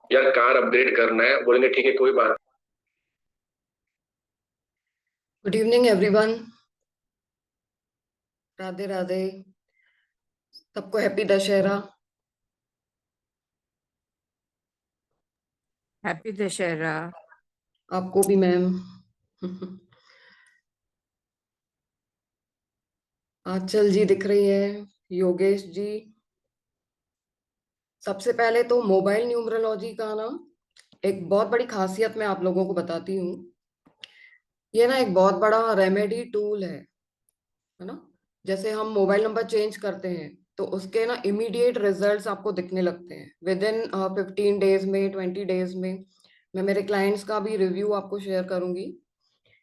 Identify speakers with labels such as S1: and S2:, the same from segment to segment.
S1: यार car upgrade करना है, बोलेंगे ठीक है कोई बात।
S2: Good evening everyone. Radhe Radhe. सबको हैप्पी दशहरा।
S3: हैप्पी दशहरा।
S2: आपको भी मैम। आंचल जी दिख रही है। योगेश जी। सबसे पहले तो मोबाइल न्यूमरोलॉजी का ना एक बहुत बड़ी खासियत मैं आप लोगों को बताती हूँ। ये ना एक बहुत बड़ा रेमेडी टूल है ना। जैसे हम मोबाइल नंबर चेंज करते हैं तो उसके ना इमीडिएट रिजल्ट्स आपको दिखने लगते हैं विद इन 15 डेज में, 20 डेज में। मैं मेरे क्लाइंट्स का भी रिव्यू आपको शेयर करूंगी।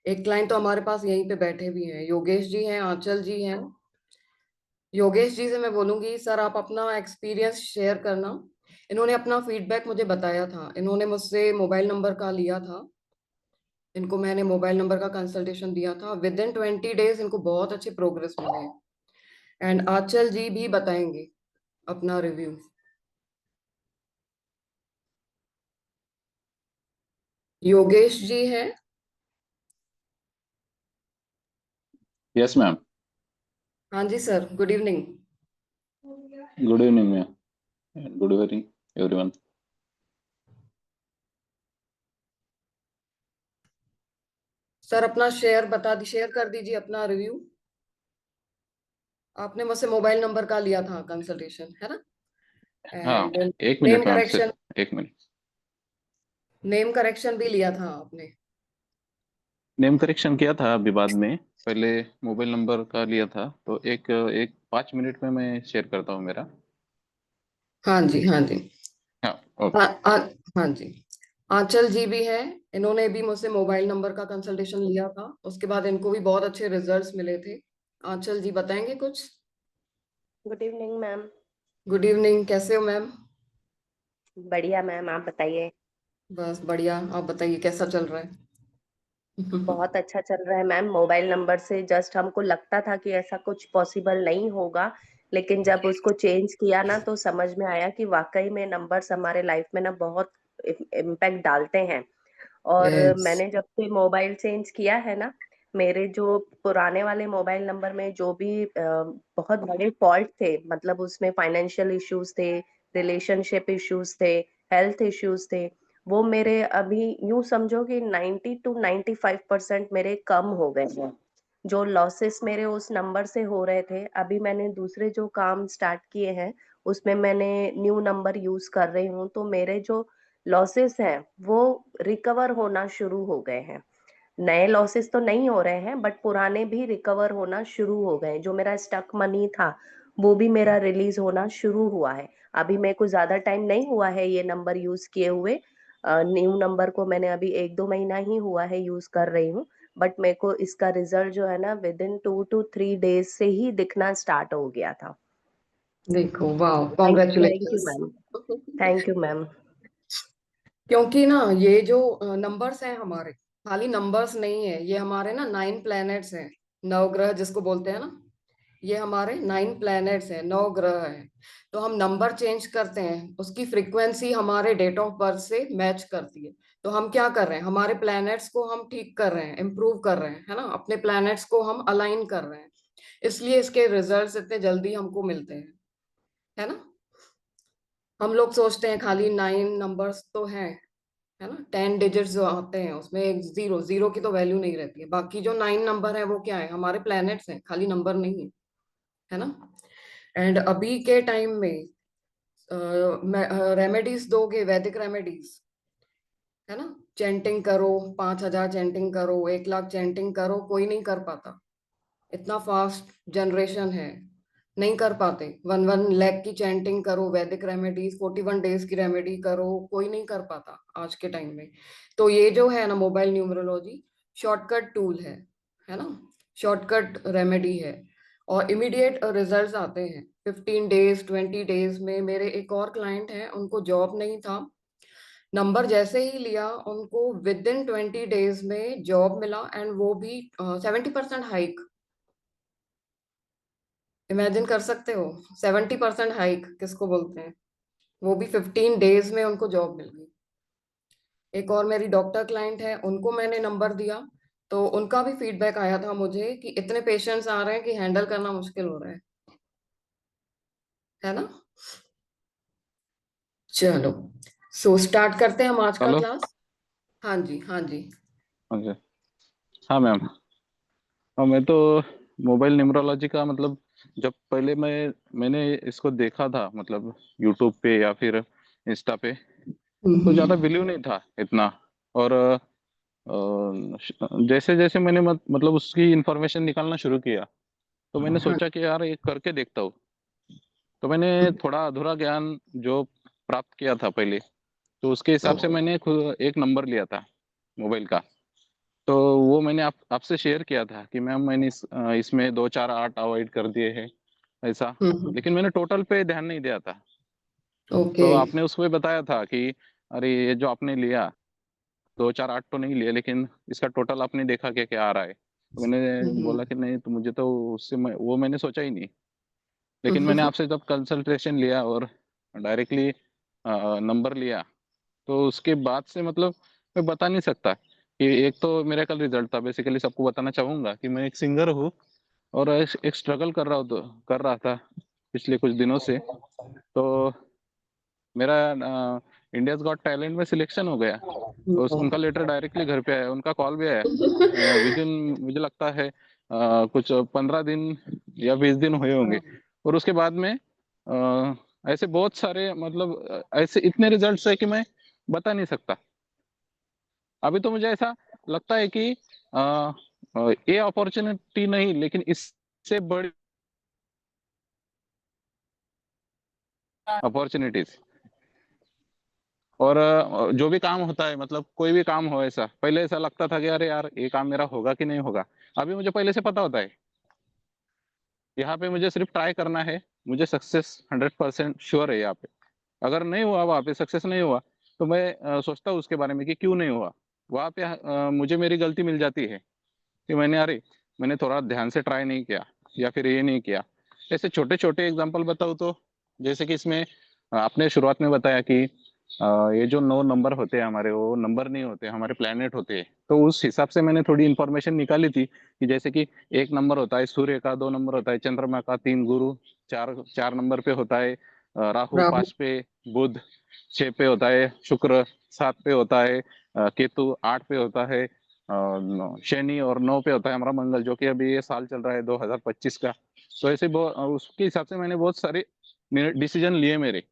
S2: एक क्लाइंट तो हमारे पास यहीं पे बैठे भी हैं, योगेश जी हैं, आंचल जी हैं। योगेश जी से मैं बोलूंगी सर आप अपना एक्सपीरियंस शेयर करना। इन्होंने अपना फीडबैक मुझे बताया था, इन्होंने मुझसे मोबाइल नंबर का लिया था। इनको मैंने मोबाइल नंबर का कंसल्टेशन दिया था, विद इन 20 डेज इनको बहुत अच्छे प्रोग्रेस मिले हैं। एंड आंचल जी भी बताएंगे अपना रिव्यू। योगेश जी हैं।
S4: Yes ma'am.
S2: हाँ जी sir, good evening.
S4: Good evening ma'am. Good evening everyone.
S2: Sir अपना शेयर कर दीजिए अपना रिव्यू। आपने मुझसे मोबाइल नंबर का लिया था कंसल्टेशन, है ना।
S4: हाँ,
S2: एंड
S4: एक
S2: नेम
S4: मिनट मैम
S2: करेक्शन,
S4: सिर्फ एक मिनट।
S2: नेम करेक्शन भी लिया था आपने।
S4: नेम करेक्शन किया था अभी बाद में। पहले मोबाइल नंबर का लिया था तो एक एक 5 मिनट में मैं शेयर करता हूँ मेरा।
S2: हाँ जी, हाँ जी।
S4: हाँ
S2: आ,
S4: ओके।
S2: आ, हाँ जी। आंचल जी भी है। इन्होंने भी मुझसे मोबाइल नंबर का कंसल्टेशन लिया था, उसके बाद इनको भी बहुत अच्छे रिजल्ट्स मिले थे। आंचल जी बताएंगे कुछ।
S5: Good evening ma'am.
S2: Good evening, कैसे हो मैम।
S5: बढ़िया मैम, आप बताइए।
S2: बस बढ़िया, आप बताइए कैसा चल रहा है।
S5: बहुत अच्छा चल रहा है मैम। मोबाइल नंबर से जस्ट हमको लगता था कि ऐसा कुछ पॉसिबल नहीं होगा, लेकिन जब उसको चेंज किया ना तो समझ में आया कि वाकई में नंबर्स हमारे लाइफ में ना बहुत इम्पैक्ट डालते हैं। और
S2: यस।
S5: मैंने जब से मोबाइल चेंज किया है ना, मेरे जो पुराने वाले मोबाइल नंबर में जो भी बहुत बड़े फॉल्ट थे, मतलब उसमें फाइनेंशियल इश्यूज थे, रिलेशनशिप इश्यूज थे, हेल्थ इश्यूज थे, वो मेरे अभी यूं समझो कि 90 to 95% मेरे कम हो गए हैं। जो लॉसेस मेरे उस नंबर से हो रहे थे, अभी मैंने दूसरे जो काम स्टार्ट किए हैं उसमें मैंने न्यू नंबर यूज कर रही हूँ, तो मेरे जो लॉसेस हैं वो रिकवर होना शुरू हो गए हैं। नए लॉसेस तो नहीं हो रहे हैं, बट पुराने भी रिकवर होना शुरू हो गए। जो मेरा स्टक मनी था वो भी मेरा रिलीज होना शुरू हुआ है। अभी मेरे को ज्यादा टाइम नहीं हुआ है ये नंबर यूज किए हुए। न्यू नंबर को मैंने अभी 1-2 महीना ही हुआ है यूज कर रही हूँ, बट मेरे को इसका रिजल्ट जो है ना विद इन 2 to 3 डेज से ही दिखना स्टार्ट हो गया था।
S2: देखो, वाह,
S5: thank you
S2: congratulations.
S5: Ma'am. Thank you ma'am.
S2: क्योंकि ना ये जो नंबर्स हैं हमारे, खाली नंबर्स नहीं है, ये हमारे ना 9 प्लैनेट्स हैं। नवग्रह जिसको बोलते हैं ना, ये हमारे 9 प्लैनेट्स हैं, 9 ग्रह हैं। तो हम नंबर चेंज करते हैं, उसकी फ्रीक्वेंसी हमारे डेट ऑफ बर्थ से मैच करती है। तो हम क्या कर रहे हैं, हमारे प्लैनेट्स को हम ठीक कर रहे हैं, इम्प्रूव कर रहे हैं, है ना, अपने प्लैनेट्स को हम अलाइन कर रहे हैं। इसलिए इसके रिजल्ट्स इतने जल्दी हमको मिलते हैं, है ना। हम लोग सोचते हैं खाली 9 नंबर्स तो हैं, है ना, 10 डिजिट्स जो आते हैं उसमें एक जीरो, जीरो की तो वैल्यू नहीं रहती है। बाकी जो 9 नंबर है वो क्या है, हमारे प्लैनेट्स हैं, खाली नंबर नहीं है, है ना। एंड अभी के टाइम में रेमेडीज दोगे, वैदिक रेमेडीज, है ना। चैंटिंग करो, 5,000 चैंटिंग करो, 1 लाख चैंटिंग करो, कोई नहीं कर पाता। इतना फास्ट जनरेशन है, नहीं कर पाते। 1-1 लाख की चैंटिंग करो, वैदिक रेमेडीज 41 डेज की रेमेडी करो, कोई नहीं कर पाता आज के टाइम में। तो ये जो है ना मोबाइल न्यूमरोलॉजी शॉर्टकट टूल है ना, शॉर्टकट रेमेडी है। और इमीडिएट रिजल्ट्स आते हैं 15 डेज, 20 डेज में। मेरे एक और क्लाइंट हैं, उनको जॉब नहीं था, नंबर जैसे ही लिया उनको विद इन 20 डेज में जॉब मिला, एंड वो भी 70% हाइक। इमेजिन कर सकते हो, 70% हाइक किसको बोलते हैं। वो भी 15 डेज में उनको जॉब मिल गई। एक और मेरी डॉक्टर क्लाइंट है, उनको मैंने नंबर दिया, तो उनका भी फीडबैक आया था मुझे कि इतने पेशेंट्स आ रहे हैं कि हैंडल करना मुश्किल हो रहा है ना। चलो, सो स्टार्ट करते हैं हम आज का
S4: हेलो।
S2: क्लास। हाँ जी, हाँ जी।
S4: अच्छा। हाँ मैम। हाँ, मैं तो मोबाइल न्यूमरोलॉजी का मतलब जब पहले मैंने इसको देखा था मतलब यूट्यूब पे या फिर इंस्टा पे, तो ज़्यादा बिलीव नहीं था इतना। और जैसे जैसे मैंने मतलब उसकी इंफॉर्मेशन निकालना शुरू किया, तो मैंने
S2: हाँ।
S4: सोचा कि यार ये करके देखता हूँ। तो मैंने थोड़ा अधूरा ज्ञान जो प्राप्त किया था पहले, तो उसके हिसाब से मैंने खुद एक नंबर लिया था मोबाइल का। तो वो मैंने आपसे शेयर किया था कि मैम मैंने इसमें 2 4 8 अवॉइड कर दिए हैं ऐसा। लेकिन मैंने टोटल पे ध्यान नहीं दिया था।
S2: ओके।
S4: तो आपने उसमें बताया था कि अरे ये जो आपने लिया 2 4 8 तो नहीं लिया, लेकिन इसका टोटल आपने देखा क्या क्या आ रहा है। तो मैंने बोला कि नहीं, तो मुझे तो उससे वो मैंने सोचा ही नहीं। लेकिन मैंने आपसे जब कंसल्टेशन लिया और डायरेक्टली नंबर लिया, तो उसके बाद से मतलब मैं बता नहीं सकता कि एक तो मेरा कल रिजल्ट था। बेसिकली सबको बताना चाहूंगा कि मैं एक सिंगर हूँ और एक स्ट्रगल कर रहा था पिछले कुछ दिनों से। तो मेरा इंडियाज गॉट टैलेंट में सिलेक्शन हो गया। तो उनका लेटर डायरेक्टली घर पे आया, उनका कॉल भी आया विद इन, मुझे लगता है कुछ 15 दिन या 20 दिन हुए होंगे। और उसके बाद में ऐसे बहुत सारे मतलब ऐसे इतने रिजल्ट्स है कि मैं बता नहीं सकता। अभी तो मुझे ऐसा लगता है कि ये अपॉर्चुनिटी नहीं, लेकिन इससे बड़ी अपॉर्चुनिटीज। और जो भी काम होता है मतलब कोई भी काम हो, ऐसा पहले ऐसा लगता था कि अरे यार ये काम मेरा होगा कि नहीं होगा। अभी मुझे पहले से पता होता है, यहाँ पे मुझे सिर्फ ट्राई करना है। मुझे सक्सेस 100% श्योर है यहाँ पे। अगर नहीं हुआ वहाँ पे, सक्सेस नहीं हुआ, तो मैं सोचता हूँ उसके बारे में कि क्यों नहीं हुआ। वहाँ पे मुझे मेरी गलती मिल जाती है कि मैंने थोड़ा ध्यान से ट्राई नहीं किया या फिर ये नहीं किया। ऐसे छोटे छोटे एग्जांपल बताऊँ तो, जैसे कि इसमें आपने शुरुआत में बताया कि ये जो 9 नंबर होते हैं हमारे, वो नंबर नहीं होते, हमारे प्लेनेट होते हैं। तो उस हिसाब से मैंने थोड़ी इन्फॉर्मेशन निकाली थी कि जैसे कि एक नंबर होता है सूर्य का, 2 नंबर होता है चंद्रमा का, 3 गुरु, चार चार नंबर पे होता है राहु,
S2: राहुल।
S4: 5 पे बुध, 6 पे होता है शुक्र, 7 पे होता है केतु, 8 पे होता है शनि, और 9 पे होता है हमारा मंगल, जो कि अभी ये साल चल रहा है 2025 का। तो ऐसे उसके हिसाब से मैंने बहुत सारे डिसीजन लिए मेरे।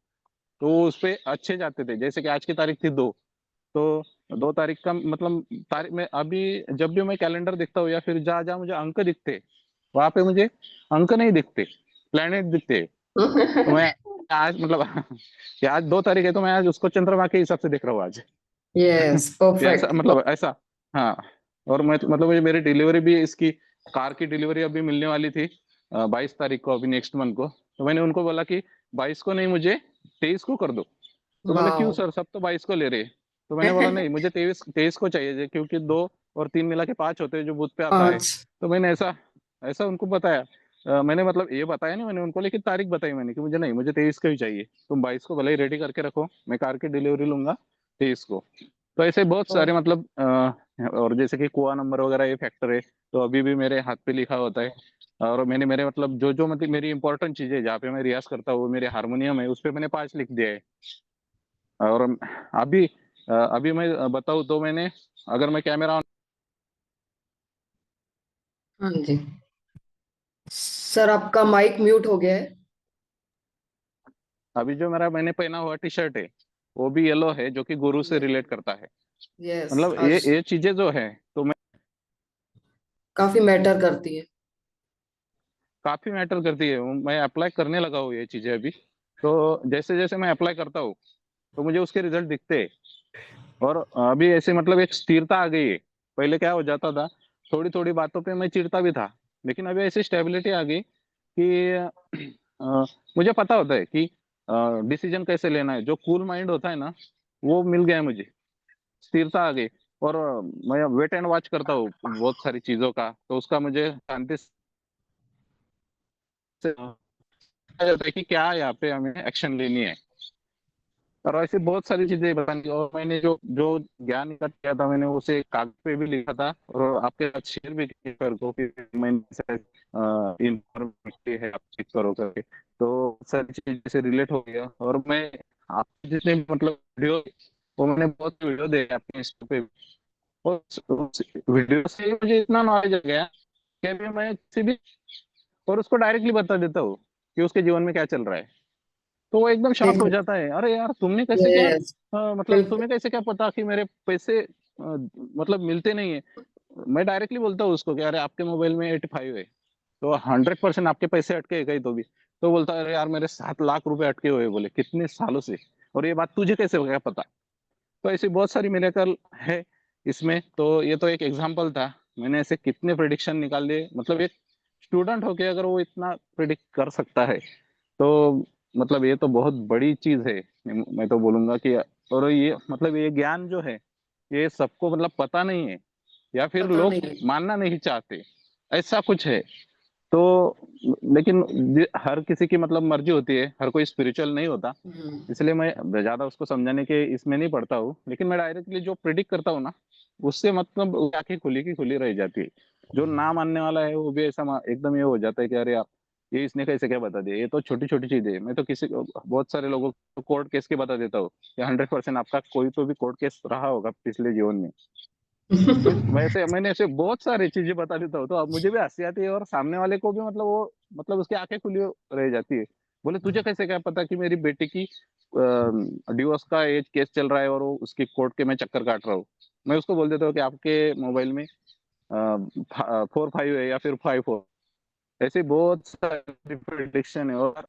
S4: तो उस पे अच्छे जाते थे। जैसे कि आज की तारीख थी 2, तो 2 तारीख का मतलब तारीख में अभी जब भी मैं कैलेंडर देखता हूँ या फिर जहाँ जहाँ मुझे अंक दिखते, वहां पे मुझे अंक नहीं दिखते, प्लेनेट दिखते। तो मैं आज मतलब कि आज 2 तारीख है, तो मैं आज उसको चंद्रमा के हिसाब से देख रहा हूँ आज।
S2: यस,
S4: कि ऐसा
S2: परफेक्ट।
S4: मतलब ऐसा। हाँ। और मैं मतलब मुझे मेरी डिलीवरी भी, इसकी कार की डिलीवरी अभी मिलने वाली थी 22 तारीख को, अभी नेक्स्ट मंथ को। तो मैंने उनको बोला कि 22 को नहीं, मुझे 23 को कर दो। तो बोले क्यों
S2: वाओ।
S4: सर, सब तो 22 को ले रहे हैं। तो मैंने बोला नहीं, मुझे 23 को चाहिए क्योंकि 2 और 3 मिला के 5 होते हैं जो बुध पे आता है।
S2: 5।
S4: तो मैंने ऐसा ऐसा उनको बताया। मैंने मतलब ये बताया नहीं मैंने उनको, लेकिन तारीख बताई मैंने कि मुझे नहीं, मुझे 23 को ही चाहिए। तुम 22 को भले ही रेडी करके रखो, मैं कार की डिलीवरी लूंगा 23 को। तो ऐसे बहुत सारे मतलब और जैसे कि कुआ नंबर वगैरह ये फैक्टर है, तो अभी भी मेरे हाथ पे लिखा होता है। और मैंने मेरे मतलब जो जो मतलब मेरी इंपॉर्टेंट चीजें जहाँ पे मैं रियाज करता हूँ, मेरे हारमोनियम है, उस पे मैंने 5 लिख दिया है। और अभी अभी मैं बताऊँ तो मैंने, अगर मैं कैमरा
S2: हाँ जी। सर, आपका माइक म्यूट हो गया है।
S4: अभी जो मेरा मैंने पहना हुआ टी शर्ट है, वो भी येलो है, जो कि गुरु से रिलेट करता है।
S2: यस,
S4: मतलब
S2: आज
S4: ये चीजें जो है, तो मैं
S2: काफी मैटर करती है।
S4: काफी मैटर करती है। मैं अप्लाई करने लगा हूँ ये चीजें अभी। तो जैसे जैसे मैं अप्लाई करता हूँ, तो मुझे उसके रिजल्ट दिखते हैं। और अभी ऐसे मतलब एक स्थिरता आ गई है। पहले क्या हो जाता था, थोड़ी थोड़ी बातों पे मैं चिढ़ता भी था, लेकिन अभी ऐसी स्टेबिलिटी आ गई कि मुझे पता होता है कि डिसीजन कैसे लेना है। जो कूल माइंड होता है ना, वो मिल गया है मुझे, स्थिरता आ गई। और मैं वेट एंड वॉच करता हूँ बहुत सारी चीजों का, तो उसका मुझे शांति से पता जाता है कि क्या यहाँ पे हमें एक्शन लेनी है। और ऐसी बहुत सारी चीजें बतानी, और मैंने जो जो ज्ञान इकट्ठा किया था मैंने उसे कागज पे भी लिखा था और आपके साथ शेयर भी किया कर को कि मैंने शायद इन्फॉर्मेटिव है, आप चेक करो करके। तो सारी चीजें से रिलेट हो गया। और मैं आपके जितने भी मतलब वीडियो, वो मैंने बहुत वीडियो देखे अपने इंस्टा पे भी। उस वीडियो से मुझे इतना नॉलेज आ गया कि अभी मैं किसी भी और उसको डायरेक्टली बता देता हूँ कि उसके जीवन में क्या चल रहा है। तो वो एकदम शॉक हो
S2: देखो,
S4: जाता है, अरे यार तुमने कैसे क्या
S2: यस,
S4: मतलब
S2: बिल्कुल,
S4: तुम्हें कैसे क्या पता कि मेरे पैसे मतलब मिलते नहीं है। मैं डायरेक्टली बोलता हूँ उसको कि अरे आपके मोबाइल में 85 है, तो 100% आपके पैसे अटके हैं कहीं तो भी। तो बोलता है अरे यार मेरे 7 लाख रुपए अटके हुए हैं, बोले कितने सालों से, और ये बात तुझे कैसे क्या पता। तो ऐसी बहुत सारी मिरेकल है इसमें। तो ये तो एक एग्जांपल था, मैंने ऐसे कितने प्रिडिक्शन निकाल लिए। मतलब एक स्टूडेंट होके अगर वो इतना प्रिडिक्ट कर सकता है तो मतलब ये तो बहुत बड़ी चीज है। मैं तो बोलूंगा कि, और ये मतलब ये ज्ञान जो है ये सबको मतलब पता नहीं है, या फिर
S2: पता
S4: लोग
S2: नहीं है।
S4: मानना नहीं चाहते, ऐसा कुछ है। तो लेकिन हर किसी की मतलब मर्जी होती है, हर कोई स्पिरिचुअल नहीं होता,
S2: हम्म,
S4: इसलिए मैं ज्यादा उसको समझाने के इसमें नहीं पड़ता हूँ। लेकिन मैं डायरेक्टली जो प्रिडिक्ट करता हूँ ना, उससे मतलब आंखें खुली की खुली रह जाती है। जो ना मानने वाला है वो भी ऐसा एकदम ये हो जाता है कि अरे यार ये इसने कैसे क्या बता दिया, ये तो छोटी छोटी चीज है। मैं तो किसी बहुत सारे लोगों को कोर्ट केस के बता देता हूँ कि 100% आपका कोई तो भी कोर्ट केस रहा होगा पिछले जीवन में। वैसे मैंने ऐसे बहुत सारी चीजें बता देता हूँ, तो अब मुझे भी हंसी आती है और सामने वाले को भी मतलब वो मतलब उसकी आंखें खुली रह जाती है। बोले तुझे कैसे क्या पता कि मेरी बेटी की डिवोर्स का एज केस चल रहा है और वो उसकी कोर्ट के मैं चक्कर काट रहा हूँ। मैं उसको बोल देता हूँ कि आपके मोबाइल में 4-5 है या फिर 5-4। ऐसे बहुत सारी प्रिडिक्शन है, और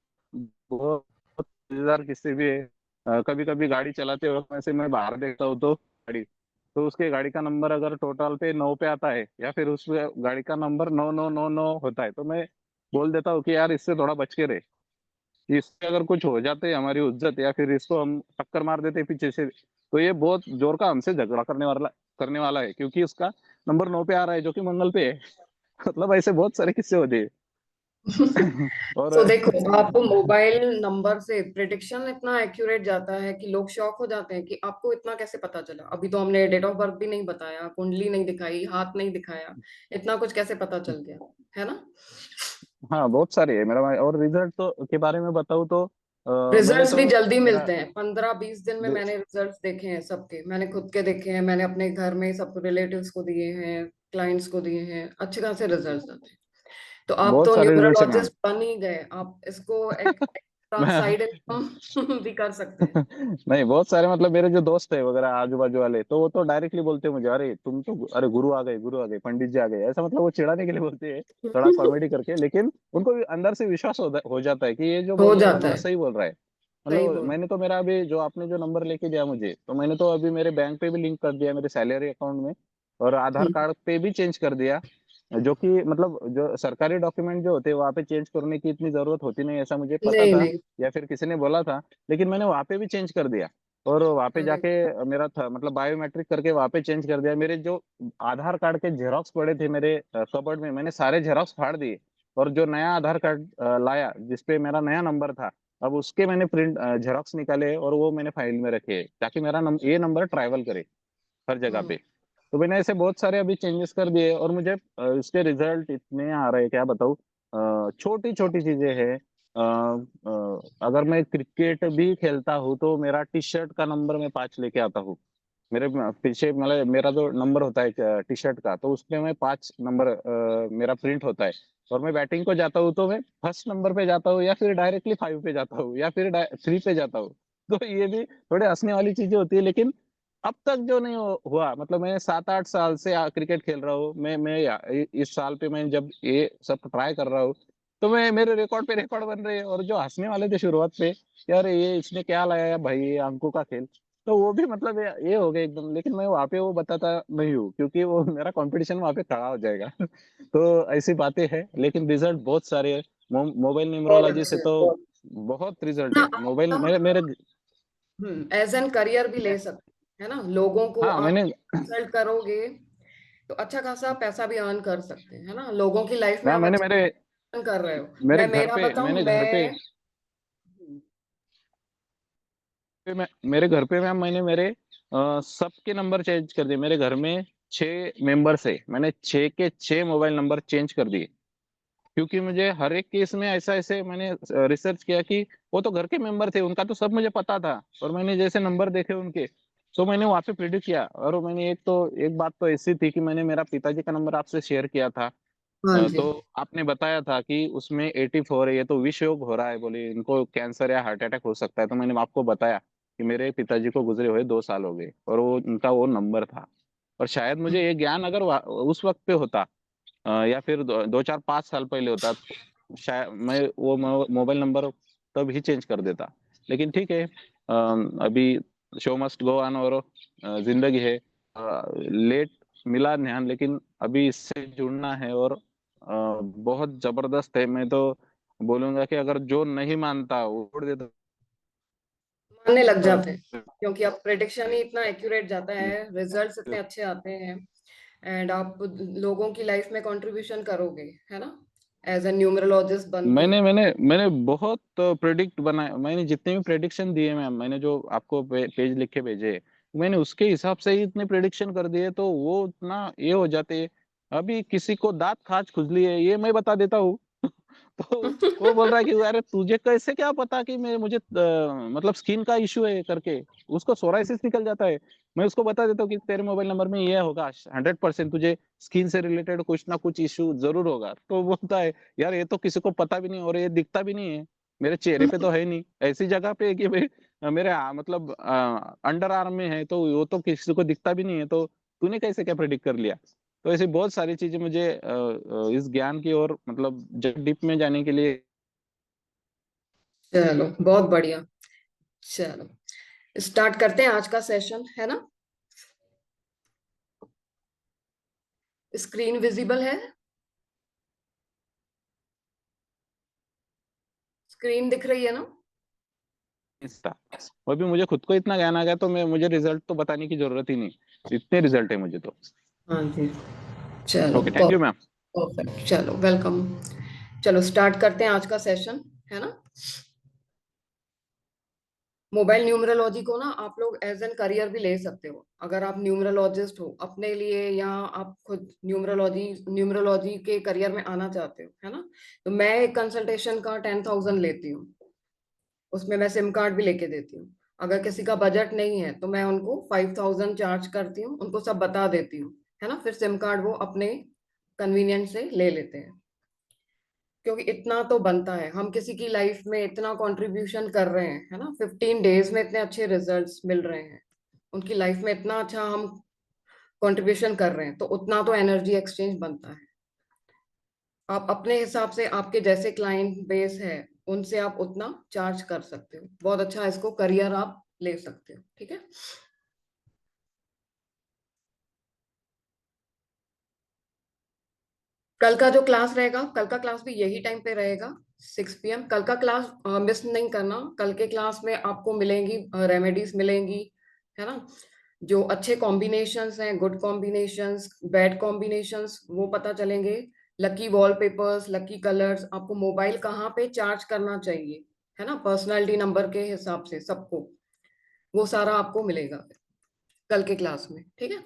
S4: बहुत मजेदार किस्से भी है। कभी कभी गाड़ी चलाते वक्त वैसे मैं बाहर देखता हूँ तो गाड़ी, तो उसके गाड़ी का नंबर अगर टोटल पे 9 पे आता है या फिर उस गाड़ी का नंबर 9999 होता है, तो मैं बोल देता हूँ कि यार इससे थोड़ा बच के रहे, इससे अगर कुछ हो जाते हमारी इज्जत या फिर इसको हम टक्कर मार देते पीछे से, तो ये बहुत जोर का हमसे झगड़ा करने वाला है, क्योंकि उसका नंबर 9 पे आ रहा है जो कि मंगल पे है। मतलब ऐसे बहुत सारे किस्से होते हैं। और
S2: तो देखो, आप मोबाइल नंबर से प्रिडिक्शन इतना एक्यूरेट जाता है कि लोग शॉक हो जाते हैं कि आपको इतना कैसे पता चला। अभी तो हमने डेट ऑफ बर्थ भी नहीं बताया, कुंडली नहीं दिखाई, हाथ नहीं दिखाया, इतना कुछ कैसे पता चल गया, है ना?
S4: हाँ बहुत सारे है मेरा। और रिजल्ट तो के बारे में बताऊँ तो मैंने
S2: रिजल्ट्स भी
S4: तो
S2: जल्दी
S4: मेरा
S2: मिलते हैं, 15-20 दिन में मैंने रिजल्ट्स देखे हैं सबके, मैंने खुद के देखे हैं, मैंने अपने घर में सब रिलेटिव्स को दिए हैं, क्लाइंट्स को दिए हैं, अच्छे खासे रिजल्ट्स आते हैं। तो आप
S4: बहुत
S2: तो
S4: सारे रिजल्ट है मैम।
S2: न्यूरोलॉजिस्ट बन ही गए, आप इसको एक साइड इनकम भी कर सकते हैं।
S4: नहीं बहुत सारे मतलब मेरे जो दोस्त है वगैरह आजू बाजू वाले, तो वो तो डायरेक्टली बोलते हैं मुझे, अरे तुम तो अरे गुरु आ गए, गुरु आ गए, पंडित जी आ गए, ऐसा मतलब वो चिढ़ाने के लिए बोलते हैं, थोड़ा कॉमेडी करके। लेकिन उनको भी अंदर से विश्वास हो जाता है कि ये जो
S2: हो
S4: बोल रहा है
S2: जाता
S4: ना
S2: है,
S4: सही बोल रहा है।
S2: सही
S4: मतलब
S2: बोल।
S4: मैंने तो मेरा अभी जो आपने जो नंबर लेके दिया मुझे, तो मैंने तो अभी मेरे बैंक पे भी लिंक कर दिया, मेरे सैलरी अकाउंट में, और आधार
S2: हम्म,
S4: कार्ड पे भी चेंज कर दिया। जो कि मतलब जो सरकारी डॉक्यूमेंट जो होते हैं वहाँ पे चेंज करने की इतनी जरूरत होती नहीं, ऐसा मुझे पता
S2: नहीं
S4: था
S2: नहीं,
S4: या फिर किसी ने बोला था। लेकिन मैंने वहाँ पे भी चेंज कर दिया, और वहाँ पे
S2: अरे,
S4: जाके मेरा था मतलब बायोमेट्रिक करके वहाँ पे चेंज कर दिया। मेरे जो आधार कार्ड के जेरॉक्स पड़े थे मेरे कबर्ड में, मैंने सारे जेरॉक्स फाड़ दिए, और जो नया आधार कार्ड लाया जिसपे मेरा नया नंबर था, अब उसके मैंने प्रिंट जेरॉक्स निकाले और वो मैंने फाइल में रखे, ताकि मेरा ये नंबर ट्रैवल करे हर जगह
S2: हम्म,
S4: पे। तो मैंने ऐसे बहुत सारे अभी चेंजेस कर दिए, और मुझे इसके रिजल्ट इतने आ रहे हैं क्या बताऊँ। छोटी छोटी चीजें हैं। अगर मैं क्रिकेट भी खेलता हूँ तो मेरा टी शर्ट का नंबर मैं 5 लेके आता हूँ। मेरे पीछे मतलब मेरा जो नंबर होता है टी शर्ट का, तो उसमें मैं 5 नंबर मेरा प्रिंट होता है। और मैं बैटिंग को जाता हूँ तो मैं फर्स्ट नंबर पे जाता हूँ, या फिर डायरेक्टली 5 पे जाता हूँ, या फिर 3 पे जाता हूँ। तो ये भी थोड़े हंसने वाली चीजें होती है, लेकिन अब तक जो नहीं हुआ, मतलब मैं 7-8 साल से क्रिकेट खेल रहा हूँ। मैं इस साल पे मैं जब ये सब ट्राई कर रहा हूँ, तो मैं मेरे रिकॉर्ड पे रिकॉर्ड बन रहे हैं। और जो हंसने वाले थे शुरुआत पे, यार ये इसने क्या लाया भाई, ये अंकों का खेल, तो वो भी मतलब ये हो गया एकदम। लेकिन मैं वहां पे वो बताता नहीं हूँ, क्योंकि वो मेरा कंपटीशन वहां पे खड़ा हो जाएगा। तो ऐसी बातें हैं, लेकिन रिजल्ट बहुत सारे हैं। मोबाइल
S2: बहुत
S4: न्यूमरोलॉजी से
S2: अच्छे,
S4: तो
S2: बहुत।
S4: बहुत रिजल्ट
S2: ना
S4: है।
S2: आप
S4: मोबाइल
S2: ना,
S4: मेरे मेरे
S2: एज एन करियर भी ले सकते हैं, है ना? लोगों को
S4: हाँ
S2: आप
S4: मैंने
S2: कंसल्ट करोगे तो अच्छा खासा पैसा भी अर्न कर सकते हैं, है ना? लोगों की लाइफ में
S4: ना
S2: आप
S4: मैंने
S2: अच्छा
S4: मेरे
S2: earn कर रहे हो।
S4: मेरे
S2: मैं
S4: घर
S2: मेरा
S4: पे
S2: बताऊं,
S4: मैंने घर पे
S2: मैं
S4: मेरे घर पे मैम मैंने मेरे सबके नंबर चेंज कर दिए। मेरे घर में 6 मेंबर्स है, मैंने 6 के 6 मोबाइल नंबर चेंज कर दिए, क्योंकि मुझे हर एक केस में ऐसा ऐसे मैंने रिसर्च किया कि वो तो घर के मेंबर थे, उनका तो सब मुझे पता था, और मैंने जैसे नंबर देखे उनके, तो मैंने वहां पे प्रिडिक्ट किया। और मैंने एक बात तो ऐसी थी कि मैंने मेरा पिताजी का नंबर आपसे शेयर किया था।
S2: हाँ जी।
S4: तो आपने बताया था कि उसमें 84 है, ये तो विष योग हो रहा है, बोले इनको कैंसर या हार्ट अटैक हो सकता है। तो मैंने आपको बताया कि मेरे पिताजी को गुजरे हुए 2 साल हो गए, और वो उनका वो नंबर था। और शायद मुझे ये ज्ञान अगर उस वक्त पे होता, या फिर 2 4 5 साल पहले होता, तो शायद मैं वो मोबाइल नंबर तब ही चेंज कर देता। लेकिन ठीक है, अभी शो मस्ट गो ऑन, और जिंदगी है। लेट मिला ध्यान, लेकिन अभी इससे जुड़ना है, और बहुत जबरदस्त है। मैं तो बोलूंगा कि अगर जो नहीं मानता वो छोड़ देता।
S2: मानने लग
S4: तो
S2: जाते हैं, क्योंकि अब प्रेडिक्शन ही इतना एक्यूरेट जाता है, रिजल्ट्स इतने अच्छे आते हैं, एंड आप लोगों की लाइफ में कंट्रीब्यूशन करोगे, है ना, एज ए न्यूमरोलॉजिस्ट बन के।
S4: मैंने मैंने मैंने बहुत प्रेडिक्ट बनाए। मैंने जितने भी प्रेडिक्शन दिए मैम, मैंने जो आपको पेज लिख के भेजे, मैंने उसके हिसाब से ही इतने प्रेडिक्शन कर दिए, तो वो इतना ये हो जाते। अभी किसी को दांत खाज खुजली है, ये मैं बता देता हूँ। तो वो बोल रहा है कि अरे तुझे कैसे क्या पता कि मैं मुझे मतलब स्किन का इशू है करके, उसको सोराइसिस निकल जाता है। मैं उसको बता देता हूँ कि तेरे मोबाइल नंबर में ये होगा, 100% तुझे स्किन से रिलेटेड कुछ ना कुछ इशू जरूर होगा। तो वो बोलता है यार ये तो किसी को पता भी नहीं, और ये दिखता भी नहीं है, मेरे चेहरे पे तो है नहीं, ऐसी जगह पे है कि भाई मेरे मतलब अंडर आर्म में है, तो वो तो किसी को दिखता भी नहीं है, तो तूने कैसे क्या प्रेडिक्ट कर लिया। तो ऐसी बहुत सारी चीजें मुझे इस ज्ञान की ओर मतलब डीप में जाने के लिए।
S2: चलो बहुत बढ़िया। चलो स्टार्ट करते हैं आज का सेशन, है ना। स्क्रीन विजिबल है, स्क्रीन दिख रही है ना।
S4: था वो भी मुझे खुद को इतना ज्ञान आ गया, तो मैं मुझे रिजल्ट तो बताने की जरूरत ही नहीं, इतने रिजल्ट है मुझे तो।
S2: हाँ जी। चलो
S4: okay, thank you ma'am.
S2: Perfect, चलो वेलकम। चलो स्टार्ट करते हैं आज का सेशन, है ना। मोबाइल न्यूमरोलॉजी को ना आप लोग एज एन करियर भी ले सकते हो, अगर आप न्यूमरोलॉजिस्ट हो अपने लिए, या आप खुद न्यूमरोलॉजी के करियर में आना चाहते हो, है ना। तो मैं एक कंसल्टेशन का 10,000 लेती हूँ, उसमें मैं सिम कार्ड भी लेके देती हूँ। अगर किसी का बजट नहीं है तो मैं उनको 5,000 चार्ज करती हूँ, उनको सब बता देती हूँ, है ना। फिर सिम कार्ड वो अपने कन्वीनियंस से ले लेते हैं, क्योंकि इतना तो बनता है, हम किसी की लाइफ में इतना कंट्रीब्यूशन कर रहे हैं, है ना। 15 डेज में इतने अच्छे रिजल्ट्स मिल रहे हैं, उनकी लाइफ में इतना अच्छा हम कंट्रीब्यूशन कर रहे हैं, तो उतना तो एनर्जी एक्सचेंज बनता है। आप अपने हिसाब से, आपके जैसे क्लाइंट बेस है उनसे आप उतना चार्ज कर सकते हो, बहुत अच्छा इसको करियर आप ले सकते हो, ठीक है। कल का जो क्लास रहेगा, कल का क्लास भी यही टाइम पे रहेगा, 6 PM। कल का क्लास मिस नहीं करना, कल के क्लास में आपको मिलेंगी रेमेडीज मिलेंगी, है ना। जो अच्छे कॉम्बिनेशंस हैं, गुड कॉम्बिनेशंस, बैड कॉम्बिनेशंस, वो पता चलेंगे। लकी वॉलपेपर्स, लकी कलर्स, आपको मोबाइल कहाँ पे चार्ज करना चाहिए, है ना, पर्सनालिटी नंबर के हिसाब से सबको, वो सारा आपको मिलेगा कल के क्लास में, ठीक है।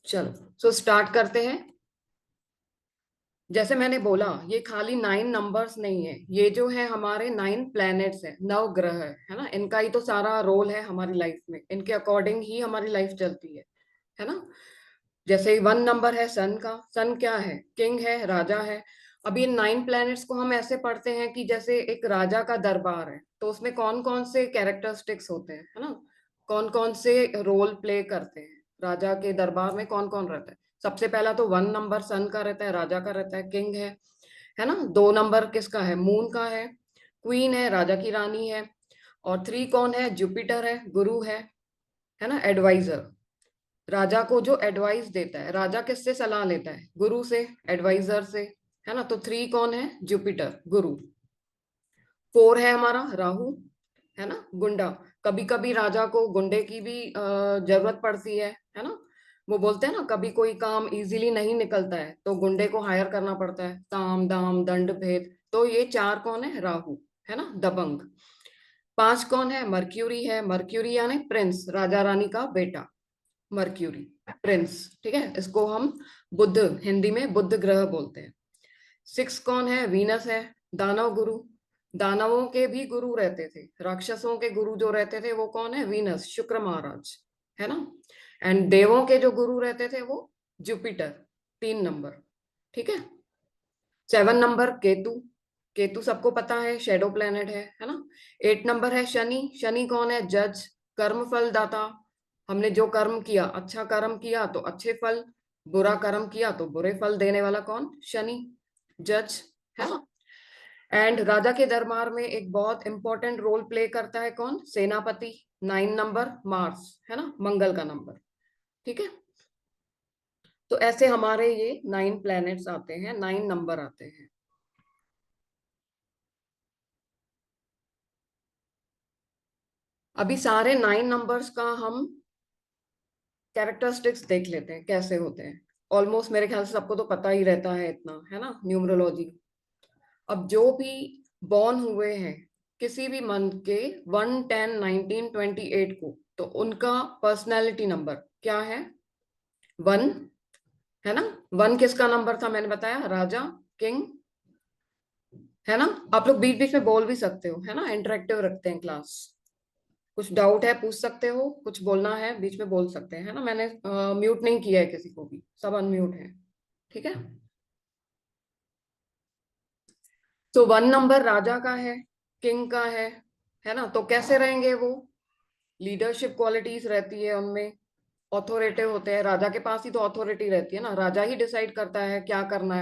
S2: चलो सो स्टार्ट करते हैं। जैसे मैंने बोला, ये खाली 9 नंबर्स नहीं है, ये जो है हमारे 9 प्लैनेट्स है, 9 ग्रह है ना, इनका ही तो सारा रोल है हमारी लाइफ में, इनके अकॉर्डिंग ही हमारी लाइफ चलती है ना। जैसे 1 नंबर है सन का, सन क्या है, किंग है, राजा है। अब ये 9 प्लैनेट्स को हम ऐसे पढ़ते हैं कि जैसे एक राजा का दरबार है, तो उसमें कौन कौन से कैरेक्टरिस्टिक्स होते हैं, है ना, कौन कौन से रोल प्ले करते हैं, राजा के दरबार में कौन कौन रहता है। सबसे पहला तो 1 नंबर सन का रहता है, राजा का रहता है, किंग है ना। 2 नंबर किसका है, मून का है, क्वीन है, राजा की रानी है। और 3 कौन है, जुपिटर है, गुरु है ना, एडवाइजर, राजा को जो एडवाइस देता है। राजा किससे सलाह लेता है, गुरु से, एडवाइजर से, है ना। तो 3 कौन है, जुपिटर, गुरु। 4 है हमारा राहु, है ना, गुंडा। कभी कभी राजा को गुंडे की भी जरूरत पड़ती है ना। वो बोलते हैं ना, कभी कोई काम इजीली नहीं निकलता है तो गुंडे को हायर करना पड़ता है, साम दाम दंड भेद। तो ये 4 कौन है, राहु, है ना, दबंग। 5 कौन है? मर्क्यूरी है। मर्क्यूरी यानी प्रिंस, राजा रानी का बेटा, मर्क्यूरी प्रिंस। ठीक है, इसको हम बुध, हिंदी में बुध ग्रह बोलते हैं। 6 कौन है? वीनस है, दानव गुरु। दानवों के भी गुरु रहते थे, राक्षसों के गुरु जो रहते थे वो कौन है? वीनस, शुक्र महाराज, है ना। एंड देवों के जो गुरु रहते थे वो जुपिटर, 3 नंबर। ठीक है। 7 नंबर केतु, केतु सबको पता है, शेडो प्लेनेट है ना। 8 नंबर है शनि। शनि कौन है? जज, कर्म फल दाता। हमने जो कर्म किया, अच्छा कर्म किया तो अच्छे फल, बुरा कर्म किया तो बुरे फल देने वाला कौन? शनि, जज, है ना। एंड राजा के दरबार में एक बहुत इंपॉर्टेंट रोल प्ले करता है कौन? सेनापति। 9 नंबर मार्स, है ना, मंगल का नंबर। ठीक है, तो ऐसे हमारे ये 9 प्लैनेट्स आते हैं, 9 नंबर आते हैं। अभी सारे 9 नंबर्स का हम कैरेक्टरिस्टिक्स देख लेते हैं कैसे होते हैं। ऑलमोस्ट मेरे ख्याल से सबको तो पता ही रहता है इतना, है ना, न्यूमरोलॉजी। अब जो भी बॉर्न हुए हैं किसी भी मंथ के 1, 10, 19, 28 को, तो उनका पर्सनैलिटी नंबर क्या है? 1, है ना। 1 किसका नंबर था? मैंने बताया, राजा, किंग, है ना। आप लोग बीच बीच में बोल भी सकते हो, है ना, इंटरेक्टिव रखते हैं क्लास। कुछ डाउट है पूछ सकते हो, कुछ बोलना है बीच में बोल सकते हैं, है ना। मैंने म्यूट नहीं किया है किसी को भी, सब अनम्यूट है। ठीक है। तो 1 नंबर राजा का है, किंग का है ना। तो कैसे रहेंगे वो? लीडरशिप क्वालिटीज रहती है उनमें, ऑथोरेटिव होते हैं। राजा के पास ही तो अथॉरिटी रहती है ना, राजा ही डिसाइड करता है क्या करना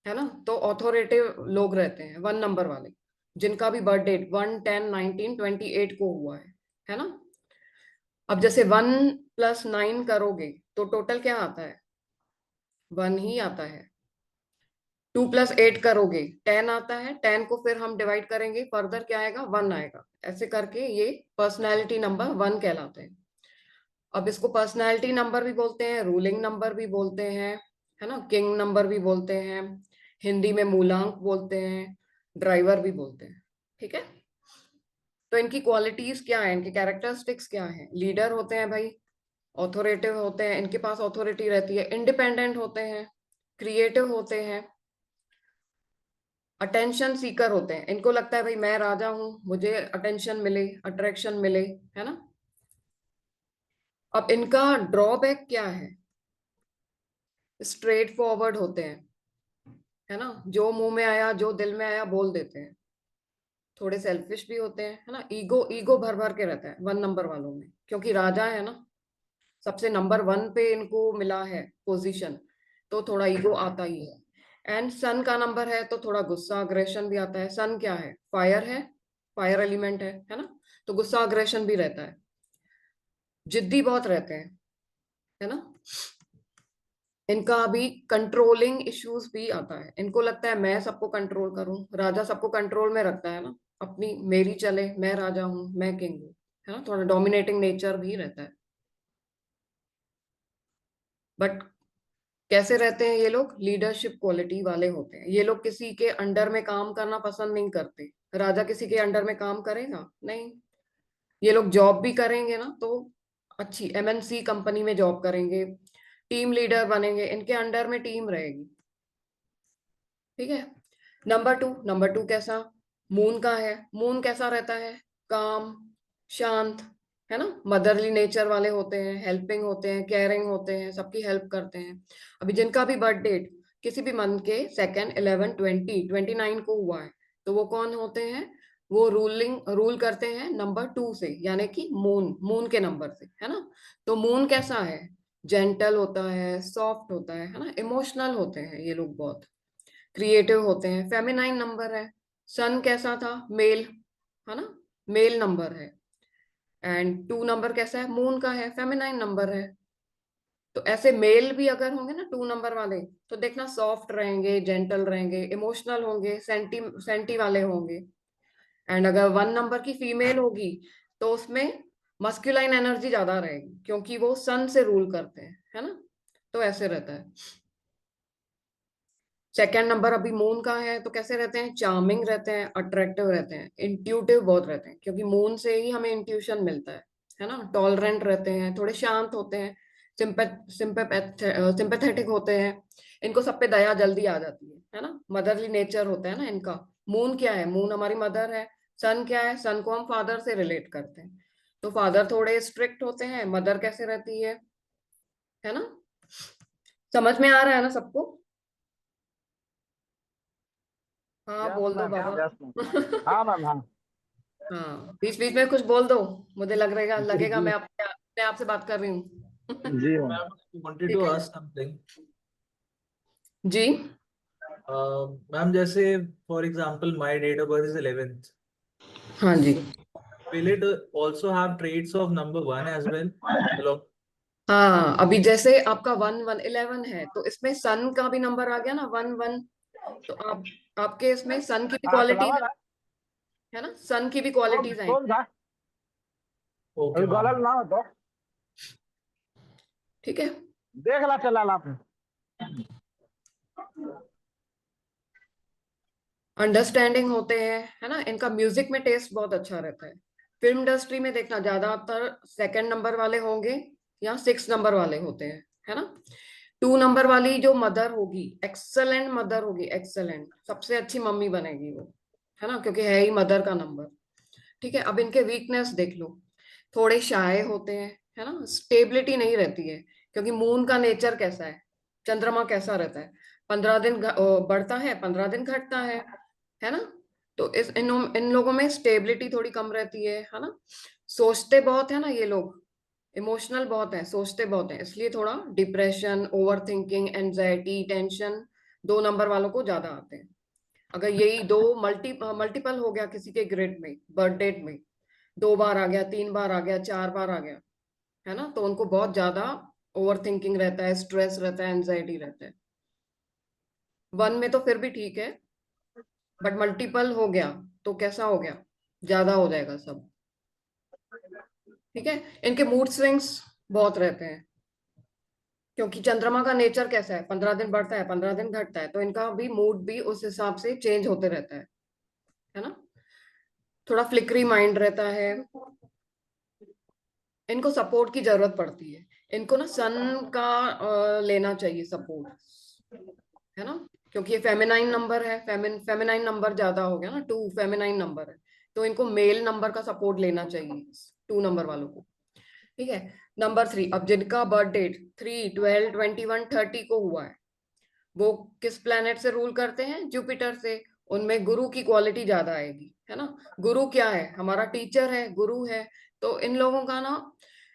S2: है ना। तो ऑथोरेटिव लोग रहते हैं 1 नंबर वाले, जिनका भी बर्थ डेट 1, 10, 19, 28 को हुआ है ना। अब जैसे 1 + 9 करोगे तो टोटल क्या आता है? 1 ही आता है। 2 + 8 करोगे 10 आता है। 10 को फिर हम डिवाइड करेंगे फर्दर, क्या आएगा? 1 आएगा। ऐसे करके ये पर्सनैलिटी नंबर 1 कहलाते हैं। अब इसको पर्सनैलिटी नंबर भी बोलते हैं, रूलिंग नंबर भी बोलते हैं, है ना, किंग नंबर भी बोलते हैं, हिंदी में मूलांक बोलते हैं, ड्राइवर भी बोलते हैं। ठीक है। तो इनकी क्वालिटीज क्या है, इनके कैरेक्टरिस्टिक्स क्या है? लीडर होते हैं भाई, ऑथोरेटिव होते हैं, इनके पास ऑथोरिटी रहती है, इंडिपेंडेंट होते हैं, क्रिएटिव होते हैं, अटेंशन सीकर होते हैं। इनको लगता है भाई मैं राजा हूं, मुझे अटेंशन मिले, अट्रैक्शन मिले, है ना। अब इनका ड्रॉबैक क्या है? स्ट्रेट फॉरवर्ड होते हैं, है ना, जो मुंह में आया, जो दिल में आया बोल देते हैं। थोड़े सेल्फिश भी होते हैं, है ना। ईगो, ईगो भर भर के रहता है 1 नंबर वालों में, क्योंकि राजा है ना, सबसे नंबर 1 पे इनको मिला है पोजीशन, तो थोड़ा ईगो आता ही है। एंड सन का नंबर है तो थोड़ा गुस्सा, अग्रेशन भी आता है। सन क्या है? फायर है, फायर एलिमेंट है ना। तो गुस्सा, अग्रेशन भी रहता है, जिद्दी बहुत रहते हैं, है ना। इनका अभी कंट्रोलिंग इश्यूज भी आता है। इनको लगता है मैं सबको कंट्रोल करूं, राजा सबको कंट्रोल में रखता है ना, अपनी मेरी चले, मैं राजा हूं, मैं किंग हूं, है ना। थोड़ा डोमिनेटिंग नेचर भी रहता है। बट कैसे रहते हैं ये लोग? लीडरशिप क्वालिटी वाले होते हैं ये लोग। किसी के अंडर में काम करना पसंद नहीं करते। राजा किसी के अंडर में काम करेगा नहीं। ये लोग जॉब भी करेंगे ना तो अच्छी MNC कंपनी में जॉब करेंगे, टीम लीडर बनेंगे, इनके अंडर में टीम रहेगी। ठीक है। नंबर 2 कैसा? मून का है। मून कैसा रहता है? काम, शांत, है ना, मदरली नेचर वाले होते हैं, हेल्पिंग होते हैं, केयरिंग होते हैं, सबकी हेल्प करते हैं। अभी जिनका भी बर्थ डेट किसी भी मंथ के 2, 11, 20, 29 को हुआ है, तो वो कौन होते हैं? वो रूल करते हैं नंबर 2 से, यानी कि मून, मून के नंबर से, है ना। तो मून कैसा है? जेंटल होता है, सॉफ्ट होता है ना, इमोशनल होते हैं ये लोग, बहुत क्रिएटिव होते हैं, फेमिनाइन नंबर है। सन कैसा था? मेल, है ना, मेल नंबर है। एंड 2 नंबर कैसा है? मून का है, फेमिनाइन नंबर है। तो ऐसे मेल भी अगर होंगे ना 2 नंबर वाले, तो देखना सॉफ्ट रहेंगे, जेंटल रहेंगे, इमोशनल होंगे, सेंटी सेंटी वाले होंगे। एंड अगर 1 नंबर की फीमेल होगी तो उसमें मस्कुलाइन एनर्जी ज्यादा रहेगी, क्योंकि वो सन से रूल करते हैं, है ना। तो ऐसे रहता है। सेकंड नंबर अभी मून का है, तो कैसे रहते हैं? चार्मिंग रहते हैं, अट्रैक्टिव रहते हैं, इंट्यूटिव बहुत रहते हैं, क्योंकि मून से ही हमें इंट्यूशन मिलता है ना। टॉलरेंट रहते हैं, थोड़े शांत होते हैं, सिंपैथेटिक होते हैं, इनको सब पे दया जल्दी आ जाती है ना। मदरली नेचर होता है ना इनका। मून क्या है? मून हमारी मदर है। सन क्या है? सन को हम फादर से रिलेट करते हैं। तो फादर थोड़े स्ट्रिक्ट होते हैं, मदर कैसे रहती है ना। समझ में आ रहा है ना सबको? हाँ
S3: यस
S2: बोल दो
S3: मैम,
S2: बाबा।
S3: Yes ma'am. हाँ मैम, हाँ।
S2: हाँ, बीच बीच में कुछ बोल दो, मुझे लगेगा
S3: जी
S2: लगेगा
S3: जी
S2: मैं अपने आप से बात कर रही हूँ।
S3: जी मैम।
S6: Ma'am, I wanted
S2: ठीक
S6: to
S2: है
S6: ask something.
S2: जी।
S6: Ma'am, जैसे for example, my date of birth is 11th.
S2: हाँ जी।
S6: Will it also have traits of number one as well? Hello.
S2: हाँ, अभी जैसे आपका 1 1 11 है, तो इसमें सन का भी नंबर आ गया ना, 1 1। तो आपके इसमें सन की भी
S3: हाँ
S2: क्वालिटीज
S3: चलावा ना।
S2: है ना, सन की भी
S3: कौन
S2: क्वालिटीज
S3: कौन
S2: आएंगी।
S3: था?
S6: Okay,
S3: अभी
S6: ma'am.
S3: गलत ना हो तो
S2: ठीक है।
S3: देख ला, चला ला आपने।
S2: अंडरस्टैंडिंग होते हैं, है ना। इनका म्यूजिक में टेस्ट बहुत अच्छा रहता है। फिल्म इंडस्ट्री में देखना, ज्यादातर सेकंड नंबर वाले होंगे या 6 नंबर वाले होते हैं, है ना। 2 नंबर वाली जो मदर होगी, एक्सेलेंट मदर होगी, एक्सेलेंट, सबसे अच्छी मम्मी बनेगी वो, है ना, क्योंकि है ही मदर का नंबर। ठीक है, अब इनके वीकनेस देख लो। थोड़े शाय होते हैं, है ना। स्टेबिलिटी नहीं रहती है, क्योंकि मून का नेचर कैसा है, चंद्रमा कैसा रहता है, 15 दिन बढ़ता है, 15 दिन घटता है ना। तो इन लोगों में स्टेबिलिटी थोड़ी कम रहती है ना। सोचते बहुत है ना ये लोग, इमोशनल बहुत है, सोचते बहुत है, इसलिए थोड़ा depression, over thinking, anxiety, tension 2 number वालों को ज्यादा आते हैं। अगर यही दो मल्टीपल हो गया किसी के ग्रिड में, बर्थ डेट में 2 बार आ गया, 3 बार आ गया, 4 बार आ गया, है ना, तो उनको बहुत ज्यादा ओवर थिंकिंग रहता है, स्ट्रेस रहता है, एंजाइटी रहता है। 1 में तो फिर भी ठीक है, बट मल्टीपल हो गया तो कैसा हो गया, ज्यादा हो जाएगा सब। ठीक है। इनके मूड स्विंग्स बहुत रहते हैं, क्योंकि चंद्रमा का नेचर कैसा है, 15 दिन बढ़ता है, 15 दिन घटता है, तो इनका भी मूड भी उस हिसाब से चेंज होते रहता है ना। थोड़ा फ्लिकरी माइंड रहता है। इनको सपोर्ट की जरूरत पड़ती है। इनको ना सन का लेना चाहिए सपोर्ट, है ना, क्योंकि ये फेमिनाइन नंबर है, फेमिनाइन नंबर ज्यादा हो गया ना, 2 फेमिनाइन नंबर है, तो इनको मेल नंबर का सपोर्ट लेना चाहिए 2 नंबर वालों को। ठीक है। नंबर 3, अब जिनका बर्थ डेट 3 12 21 30 को हुआ है, वो किस प्लेनेट से रूल करते हैं? जुपिटर से। उनमें गुरु की क्वालिटी ज्यादा आएगी, है ना। गुरु क्या है? हमारा टीचर है, गुरु है। तो इन लोगों का ना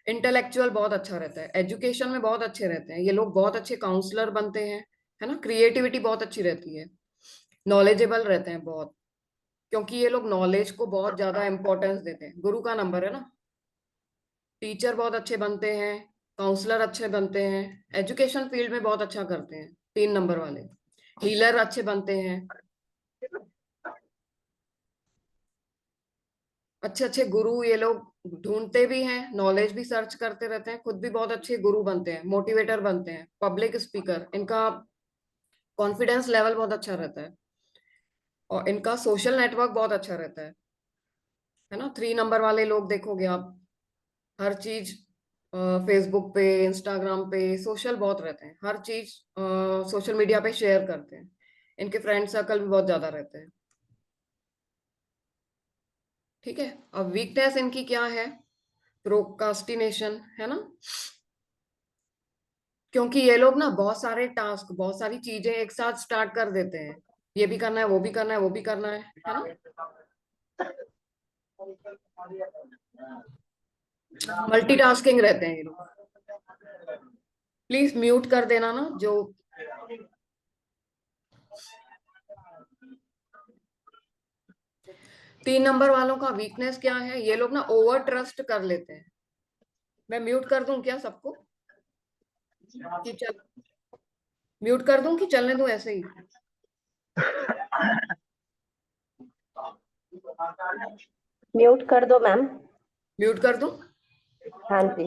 S2: इंटेलेक्चुअल बहुत अच्छा रहता है, एजुकेशन में बहुत अच्छे रहते हैं ये लोग, बहुत अच्छे काउंसलर बनते हैं, है ना। क्रिएटिविटी बहुत अच्छी रहती है, नॉलेजेबल रहते हैं बहुत, क्योंकि ये लोग नॉलेज को बहुत ज्यादा इंपॉर्टेंस देते हैं। गुरु का नंबर है ना। टीचर बहुत अच्छे बनते हैं, काउंसलर अच्छे बनते हैं, एजुकेशन फील्ड में बहुत अच्छा करते हैं 3 नंबर वाले, हीलर अच्छे बनते हैं। अच्छे अच्छे गुरु ये लोग ढूंढते भी हैं, नॉलेज भी सर्च करते रहते हैं, खुद भी बहुत अच्छे गुरु बनते हैं, मोटिवेटर बनते हैं, पब्लिक स्पीकर, इनका कॉन्फिडेंस लेवल बहुत अच्छा रहता है, और इनका सोशल नेटवर्क बहुत अच्छा रहता है ना। 3 नंबर वाले लोग देखोगे आप, हर चीज फेसबुक पे, इंस्टाग्राम पे सोशल बहुत रहते हैं, हर चीज सोशल मीडिया पे शेयर करते हैं। इनके फ्रेंड सर्कल भी बहुत ज्यादा रहते हैं। ठीक है। अब वीकनेस इनकी क्या है? प्रोकास्टिनेशन, है ना, क्योंकि ये लोग ना बहुत सारे टास्क, बहुत सारी चीजें एक साथ स्टार्ट कर देते हैं, ये भी करना है, वो भी करना है, वो भी करना है ना। मल्टीटास्किंग रहते हैं ये लोग। प्लीज म्यूट कर देना ना जो। 3 नंबर वालों का वीकनेस क्या है? ये लोग ना ओवर ट्रस्ट कर लेते हैं। मैं म्यूट कर दूं क्या सबको, कि चल म्यूट कर दूं कि चलने दूं ऐसे ही?
S5: म्यूट कर दो मैम।
S2: म्यूट कर दूं?
S5: हाँ जी।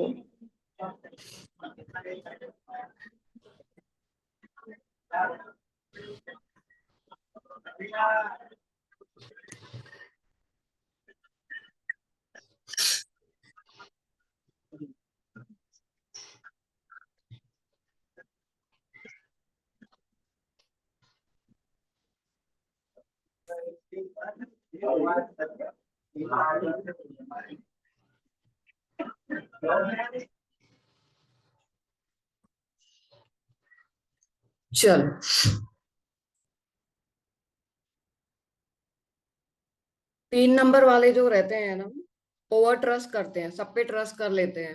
S2: चलो, तीन नंबर वाले जो रहते हैं ना, ओवर ट्रस्ट करते हैं, सब पे ट्रस्ट कर लेते हैं,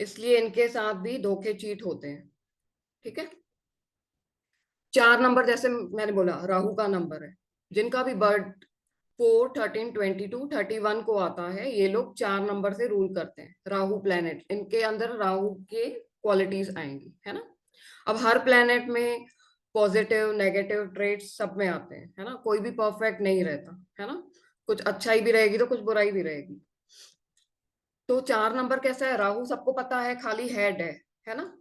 S2: इसलिए इनके साथ भी धोखे चीट होते हैं। ठीक है। 4 नंबर जैसे मैंने बोला राहु का नंबर है, जिनका भी बर्थ 4, 13, 22, 31 को आता है, ये लोग 4 नंबर से रूल करते हैं। राहु प्लेनेट, इनके अंदर राहु के क्वालिटीज आएंगी, है ना। अब हर प्लेनेट में पॉजिटिव नेगेटिव ट्रेड्स सब में आते हैं, है ना। कोई भी परफेक्ट नहीं रहता, है ना। कुछ अच्छाई भी रहेगी तो कुछ बुराई भी रहेगी। तो 4 नंबर कैसा है, राहु सबको पता है खाली हेड है ना।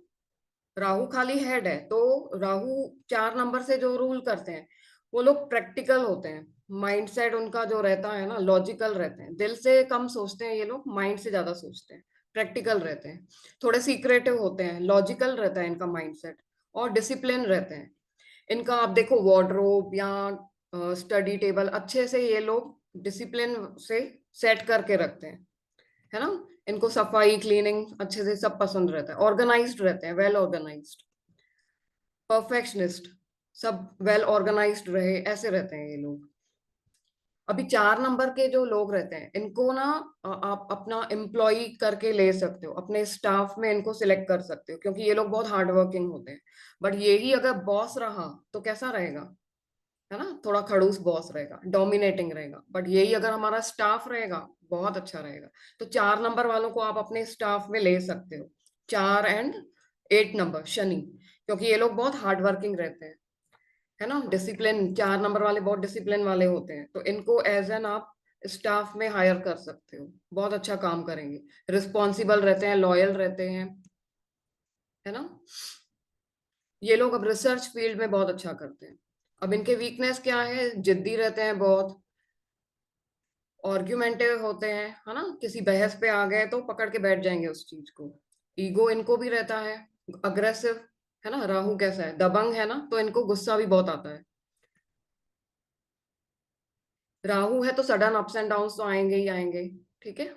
S2: राहु खाली हेड है, तो राहु 4 नंबर से जो रूल करते हैं वो लोग प्रैक्टिकल होते हैं। माइंडसेट उनका जो रहता है ना, लॉजिकल रहते हैं, दिल से कम सोचते हैं ये लोग, माइंड से ज्यादा सोचते हैं, प्रैक्टिकल रहते हैं, थोड़े सीक्रेटिव होते हैं, लॉजिकल रहता है इनका माइंडसेट, और डिसिप्लिन रहते हैं। इनका आप देखो वार्डरोब या स्टडी टेबल अच्छे से ये लोग डिसिप्लिन से सेट करके रखते हैं, है ना। इनको सफाई क्लीनिंग अच्छे से सब पसंद रहता है, ऑर्गेनाइज्ड रहते हैं, वेल ऑर्गेनाइज्ड, परफेक्शनिस्ट, सब वेल ऑर्गेनाइज्ड रहे, ऐसे रहते हैं ये लोग। अभी 4 नंबर के जो लोग रहते हैं, इनको ना आप अपना एम्प्लॉय करके ले सकते हो, अपने स्टाफ में इनको सिलेक्ट कर सकते हो, क्योंकि ये लोग बहुत हार्ड वर्किंग होते हैं। बट यही अगर बॉस रहा तो कैसा रहेगा, है ना, थोड़ा खड़ूस बॉस रहेगा, डोमिनेटिंग रहेगा। बट यही अगर हमारा स्टाफ रहेगा, बहुत अच्छा रहेगा। तो 4 नंबर वालों को आप अपने स्टाफ में ले सकते हो, 4 एंड 8 नंबर शनि, क्योंकि ये लोग बहुत हार्ड वर्किंग रहते हैं, है ना। डिसिप्लिन, 4 नंबर वाले बहुत डिसिप्लिन वाले होते हैं, तो इनको एज एन आप स्टाफ में हायर कर सकते हो, बहुत अच्छा काम करेंगे, रिस्पॉन्सिबल रहते हैं, लॉयल रहते हैं, है ना। ये लोग अब रिसर्च फील्ड में बहुत अच्छा करते हैं। अब इनके वीकनेस क्या है, जिद्दी रहते हैं बहुत, आर्ग्यूमेंटिव होते हैं, है ना। किसी बहस पे आ गए तो पकड़ के बैठ जाएंगे उस चीज को। ईगो इनको भी रहता है, अग्रेसिव, है ना। राहु कैसा है, दबंग है ना, तो इनको गुस्सा भी बहुत आता है। राहु है तो सडन अप्स एंड डाउन तो आएंगे ही आएंगे। ठीक है।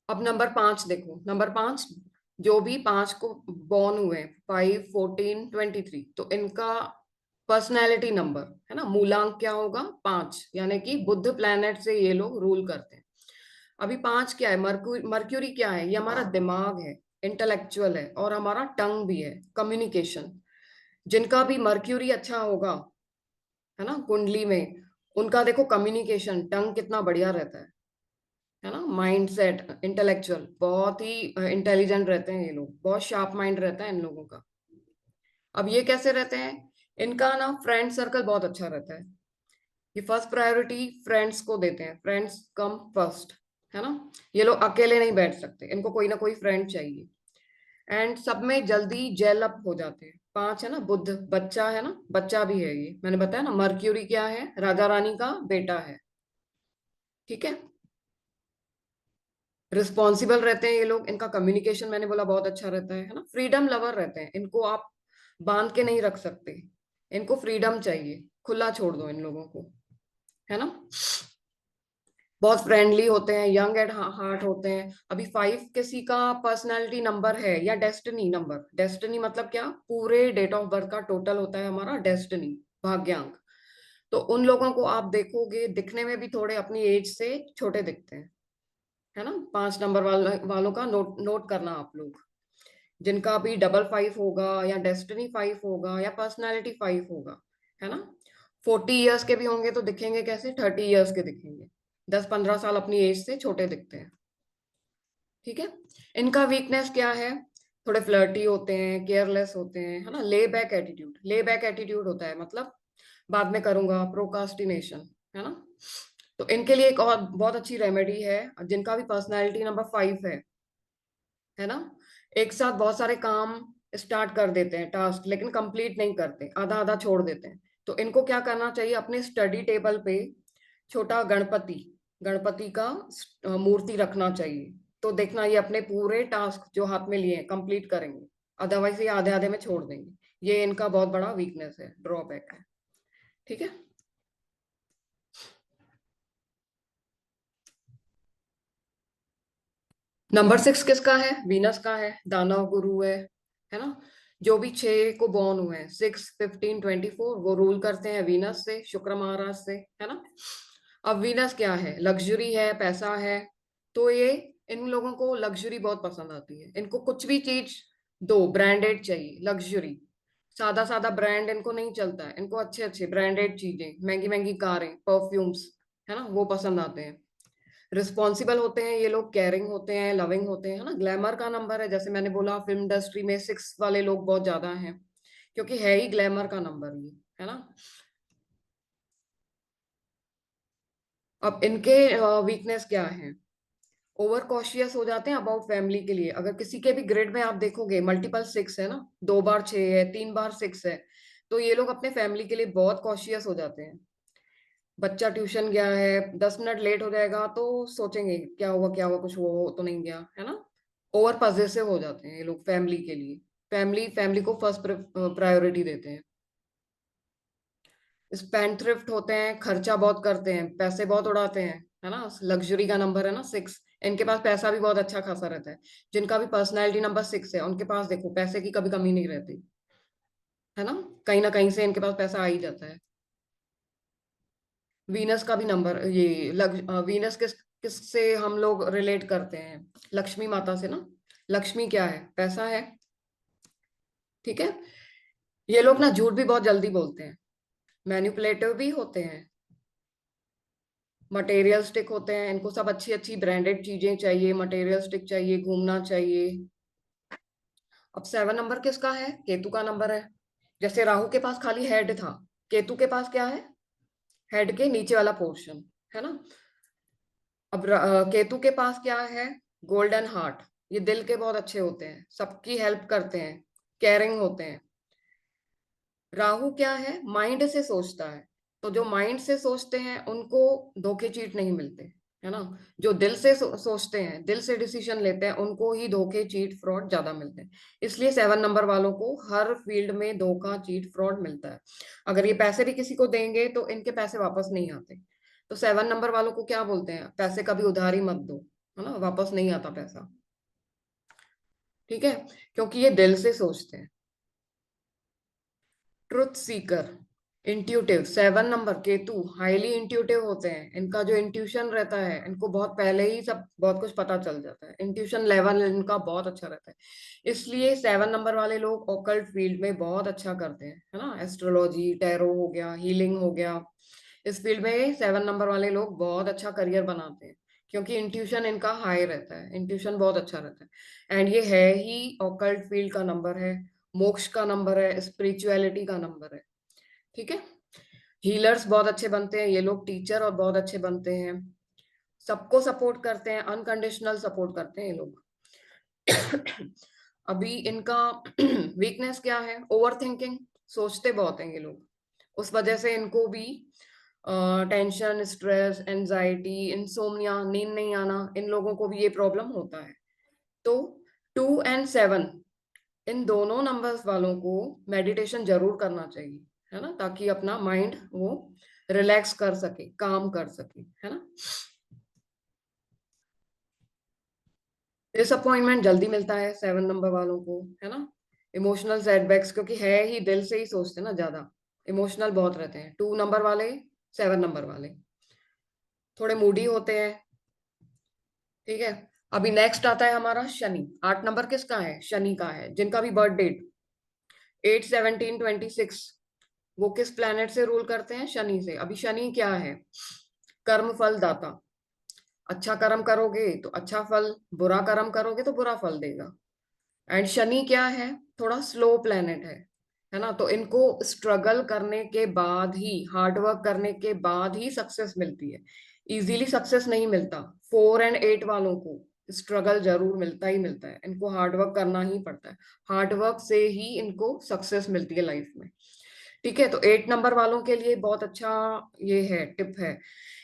S2: अब नंबर 5 देखो, नंबर 5 जो भी 5 को बॉर्न हुए, 5, 14, 23, तो इनका पर्सनैलिटी नंबर, है ना, मूलांक क्या होगा, 5, यानी कि बुध प्लैनेट से ये लोग रूल करते हैं। अभी 5 क्या है, मर्क्यूरी क्या है, ये हमारा दिमाग है, इंटेलेक्चुअल है, और हमारा टंग भी है, कम्युनिकेशन। जिनका भी मर्क्यूरी अच्छा होगा, है ना, कुंडली में, उनका देखो कम्युनिकेशन, टंग कितना बढ़िया रहता है ना। माइंड सेट इंटेलेक्चुअल, बहुत ही इंटेलिजेंट रहते हैं ये लोग, बहुत शार्प माइंड रहता है इन लोगों का। अब ये कैसे रहते हैं, इनका ना फ्रेंड सर्कल बहुत अच्छा रहता है। ये फर्स्ट प्रायोरिटी फ्रेंड्स को देते हैं, फ्रेंड्स कम फर्स्ट, है ना। ये लोग अकेले नहीं बैठ सकते, इनको कोई ना कोई फ्रेंड चाहिए। एंड सब में जल्दी जेल अप हो जाते हैं। 5 है ना, बुध बच्चा है ना, बच्चा भी है ये, मैंने बताया ना। मर्क्यूरी क्या है, राजा रानी का बेटा है। ठीक है। रिस्पॉन्सिबल रहते हैं ये लोग, इनका कम्युनिकेशन मैंने बोला बहुत अच्छा रहता है ना। फ्रीडम लवर रहते हैं, इनको आप बांध के नहीं रख सकते, इनको फ्रीडम चाहिए, खुला छोड़ दो इन लोगों को, है ना। बहुत फ्रेंडली होते हैं, यंग एट हार्ट होते हैं। अभी 5 किसी का पर्सनालिटी नंबर है या डेस्टिनी नंबर, डेस्टिनी मतलब क्या, पूरे डेट ऑफ बर्थ का टोटल होता है हमारा डेस्टिनी, भाग्यांक। तो उन लोगों को आप देखोगे, दिखने में भी थोड़े अपनी एज से छोटे दिखते हैं, है ना। 5 नंबर वालों का नोट करना आप लोग, जिनका भी डबल 5 होगा या डेस्टिनी 5 होगा या पर्सनालिटी 5 होगा, है ना। 40 इयर्स के भी होंगे तो दिखेंगे कैसे, 30 इयर्स के दिखेंगे, 10-15 साल अपनी एज से छोटे दिखते हैं। ठीक है। इनका वीकनेस क्या है, थोड़े फ्लर्टी होते हैं, केयरलेस होते हैं, है ना। ले बैक एटीट्यूड, ले बैक एटीट्यूड होता है मतलब बाद में करूंगा, प्रोकास्टिनेशन, है ना। तो इनके लिए एक और बहुत अच्छी रेमेडी है, जिनका भी पर्सनालिटी नंबर 5 है ना। एक साथ बहुत सारे काम स्टार्ट कर देते हैं, टास्क, लेकिन कंप्लीट नहीं करते, आधा आधा छोड़ देते हैं। तो इनको क्या करना चाहिए, अपने स्टडी टेबल पे छोटा गणपति का मूर्ति रखना चाहिए। तो देखना ये अपने पूरे टास्क जो हाथ में लिए हैं कंप्लीट करेंगे, अदरवाइज ये आधे आधे में छोड़ देंगे। ये इनका बहुत बड़ा वीकनेस है, ड्रॉबैक है। ठीक है। नंबर 6 किसका है? वीनस का है, दानव गुरु है ना। जो भी 6 को बॉर्न हुए हैं, 6, 15, 24, वो रूल करते हैं वीनस से, शुक्र महाराज से, है ना। अब वीनस क्या है? लग्जरी है, पैसा है। तो ये इन लोगों को लग्जरी बहुत पसंद आती है। इनको कुछ भी चीज दो ब्रांडेड चाहिए, लग्जरी। सादा सादा ब्रांड इनको नहीं चलता है, इनको अच्छे अच्छे ब्रांडेड चीजें, महंगी महंगी कारें, परफ्यूम्स, है ना, वो पसंद आते हैं। रिस्पॉन्सिबल होते हैं ये लोग, केयरिंग होते हैं, लविंग होते हैं, है ना। ग्लैमर का नंबर है, जैसे मैंने बोला फिल्म इंडस्ट्री में 6 वाले लोग बहुत ज्यादा हैं, क्योंकि है ही ग्लैमर का नंबर ये, है ना। अब इनके वीकनेस क्या है? ओवर कॉशियस हो जाते हैं अबाउट फैमिली के लिए। अगर किसी के भी ग्रिड में आप देखोगे मल्टीपल 6 है ना, 2 बार 6 है, 3 बार 6 है, तो ये लोग अपने फैमिली के लिए बहुत कॉशियस हो जाते हैं। बच्चा ट्यूशन गया है, 10 मिनट लेट हो जाएगा तो सोचेंगे क्या हुआ, कुछ हो तो नहीं गया, है ना। ओवर पॉजेसिव हो जाते हैं ये लोग फैमिली के लिए। फैमिली को फर्स्ट प्रायोरिटी देते हैं। स्पेंडथ्रिफ्ट होते हैं, खर्चा बहुत करते हैं, पैसे बहुत उड़ाते हैं, है ना। लग्जरी का नंबर है ना 6, इनके पास पैसा भी बहुत अच्छा खासा रहता है। जिनका भी पर्सनैलिटी नंबर 6 है, उनके पास देखो पैसे की कभी कमी नहीं रहती, है ना कहीं से इनके पास पैसा आ ही जाता है। वीनस का भी नंबर ये वीनस किससे हम लोग रिलेट करते हैं? लक्ष्मी माता से ना। लक्ष्मी क्या है? पैसा है। ठीक है। ये लोग ना झूठ भी बहुत जल्दी बोलते हैं, मैनिपुलेटिव भी होते हैं, मटेरियलिस्टिक होते हैं। इनको सब अच्छी अच्छी ब्रांडेड चीजें चाहिए, मटेरियलिस्टिक चाहिए, घूमना चाहिए। अब 7 नंबर किसका है? केतु का नंबर है। जैसे राहु के पास खाली हेड था, केतु के पास क्या है? हेड के नीचे वाला पोर्शन, है ना। अब केतु के पास क्या है? Golden heart. ये दिल के बहुत अच्छे होते हैं, सबकी हेल्प करते हैं, केयरिंग होते हैं। राहु क्या है? माइंड से सोचता है। तो जो माइंड से सोचते हैं उनको धोखे चीट नहीं मिलते, है ना। जो दिल से सोचते हैं, दिल से डिसीजन लेते हैं, उनको ही धोखे चीट फ्रॉड ज्यादा मिलते हैं। इसलिए 7 नंबर वालों को हर फील्ड में धोखा चीट फ्रॉड मिलता है। अगर ये पैसे भी किसी को देंगे तो इनके पैसे वापस नहीं आते। तो 7 नंबर वालों को क्या बोलते हैं? पैसे कभी उधारी मत दो, है ना, वापस नहीं आता पैसा। ठीक है, क्योंकि ये दिल से सोचते हैं। Truth Sikar, intuitive, 7 number Ketu highly intuitive होते हैं। इनका जो इंट्यूशन रहता है, इनको बहुत पहले ही सब बहुत कुछ पता चल जाता है। इंट्यूशन लेवल इनका बहुत अच्छा रहता है। इसलिए 7 नंबर वाले लोग ऑकल्ट फील्ड में बहुत अच्छा करते हैं, है ना। एस्ट्रोलॉजी, टैरो हो गया, हीलिंग हो गया, इस फील्ड में 7 नंबर वाले लोग बहुत अच्छा करियर बनाते हैं, क्योंकि इंट्यूशन इनका हाई रहता है, इंट्यूशन बहुत अच्छा रहता है। एंड ये है ही ऑकल्ट फील्ड का नंबर है, मोक्ष का नंबर है, स्पिरिचुअलिटी का नंबर है। ठीक है। हीलर्स बहुत अच्छे बनते हैं ये लोग, टीचर और बहुत अच्छे बनते हैं, सबको सपोर्ट करते हैं, अनकंडीशनल सपोर्ट करते हैं ये लोग। अभी इनका वीकनेस क्या है? ओवर थिंकिंग, सोचते बहुत हैं ये लोग। उस वजह से इनको भी टेंशन, स्ट्रेस, एंजाइटी, इंसोम्निया, नींद नहीं आना, इन लोगों को भी ये प्रॉब्लम होता है। तो 2 और 7 इन दोनों नंबर्स वालों को मेडिटेशन जरूर करना चाहिए, है ना, ताकि अपना माइंड वो रिलैक्स कर सके, काम कर सके, है ना। डिसअपॉइंटमेंट जल्दी मिलता है 7 नंबर वालों को, है ना। इमोशनल सेटबैक्स, क्योंकि है ही दिल से ही सोचते हैं ना, ज्यादा इमोशनल बहुत रहते हैं 2 नंबर वाले, 7 नंबर वाले थोड़े मूडी होते हैं। ठीक है। अभी नेक्स्ट आता है हमारा शनि। 8 नंबर किसका है? शनि का है। जिनका भी बर्थ डेट 8, 17, 26, वो किस प्लैनेट से रूल करते हैं? शनि से। अभी शनि क्या है? कर्म फल दाता। अच्छा कर्म करोगे तो अच्छा फल, बुरा कर्म करोगे तो बुरा फल देगा। एंड शनि क्या है? थोड़ा स्लो प्लैनेट है ना। तो इनको स्ट्रगल करने के बाद ही, हार्डवर्क करने के बाद ही सक्सेस मिलती है। इजीली सक्सेस नहीं मिलता। 4 और 8 वालों को स्ट्रगल जरूर मिलता ही मिलता है, इनको हार्डवर्क करना ही पड़ता है। हार्डवर्क से ही इनको सक्सेस मिलती है लाइफ में। ठीक है, तो 8 नंबर वालों के लिए बहुत अच्छा ये है, टिप है।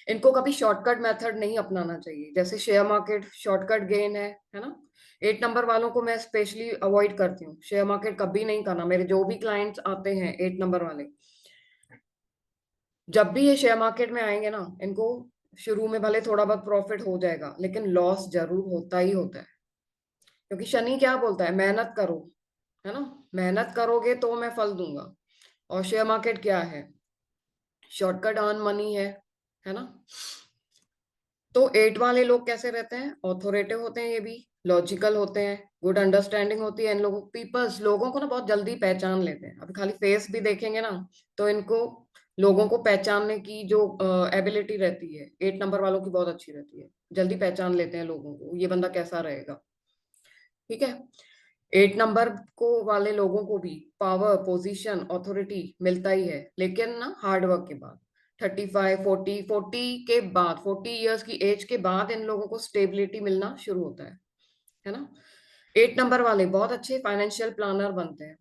S2: इनको कभी शॉर्टकट मेथड नहीं अपनाना चाहिए, जैसे शेयर मार्केट शॉर्टकट गेन है ना। 8 नंबर वालों को मैं स्पेशली अवॉइड करती हूँ, शेयर मार्केट कभी नहीं करना। मेरे जो भी क्लाइंट्स आते हैं 8 नंबर वाले, जब भी ये शेयर मार्केट में आएंगे ना, इनको शुरू में भले थोड़ा बहुत प्रॉफिट हो जाएगा, लेकिन लॉस जरूर होता ही होता है। क्योंकि शनि क्या बोलता है, मेहनत करो, है ना, मेहनत करोगे तो मैं फल दूंगा। और शेयर मार्केट क्या है, शॉर्टकट अर्न मनी है ना। तो 8 वाले लोग कैसे रहते हैं, ऑथोरेटिव होते हैं, ये भी लॉजिकल होते हैं, गुड अंडरस्टैंडिंग होती है इन लोगों पीपल्स, लोगों को ना बहुत जल्दी पहचान लेते हैं। अभी खाली फेस भी देखेंगे ना, तो इनको लोगों को पहचानने की जो एबिलिटी रहती है 8 नंबर वालों की बहुत अच्छी रहती है, जल्दी पहचान लेते हैं लोगों को, ये बंदा कैसा रहेगा। ठीक है, 8 नंबर को वाले लोगों को भी पावर, पोजीशन, ऑथोरिटी मिलता ही है, लेकिन ना हार्ड वर्क के बाद। 35, 40 के बाद, 40 इयर्स की एज के बाद इन लोगों को स्टेबिलिटी मिलना शुरू होता है ना। 8 नंबर वाले बहुत अच्छे फाइनेंशियल प्लानर बनते हैं,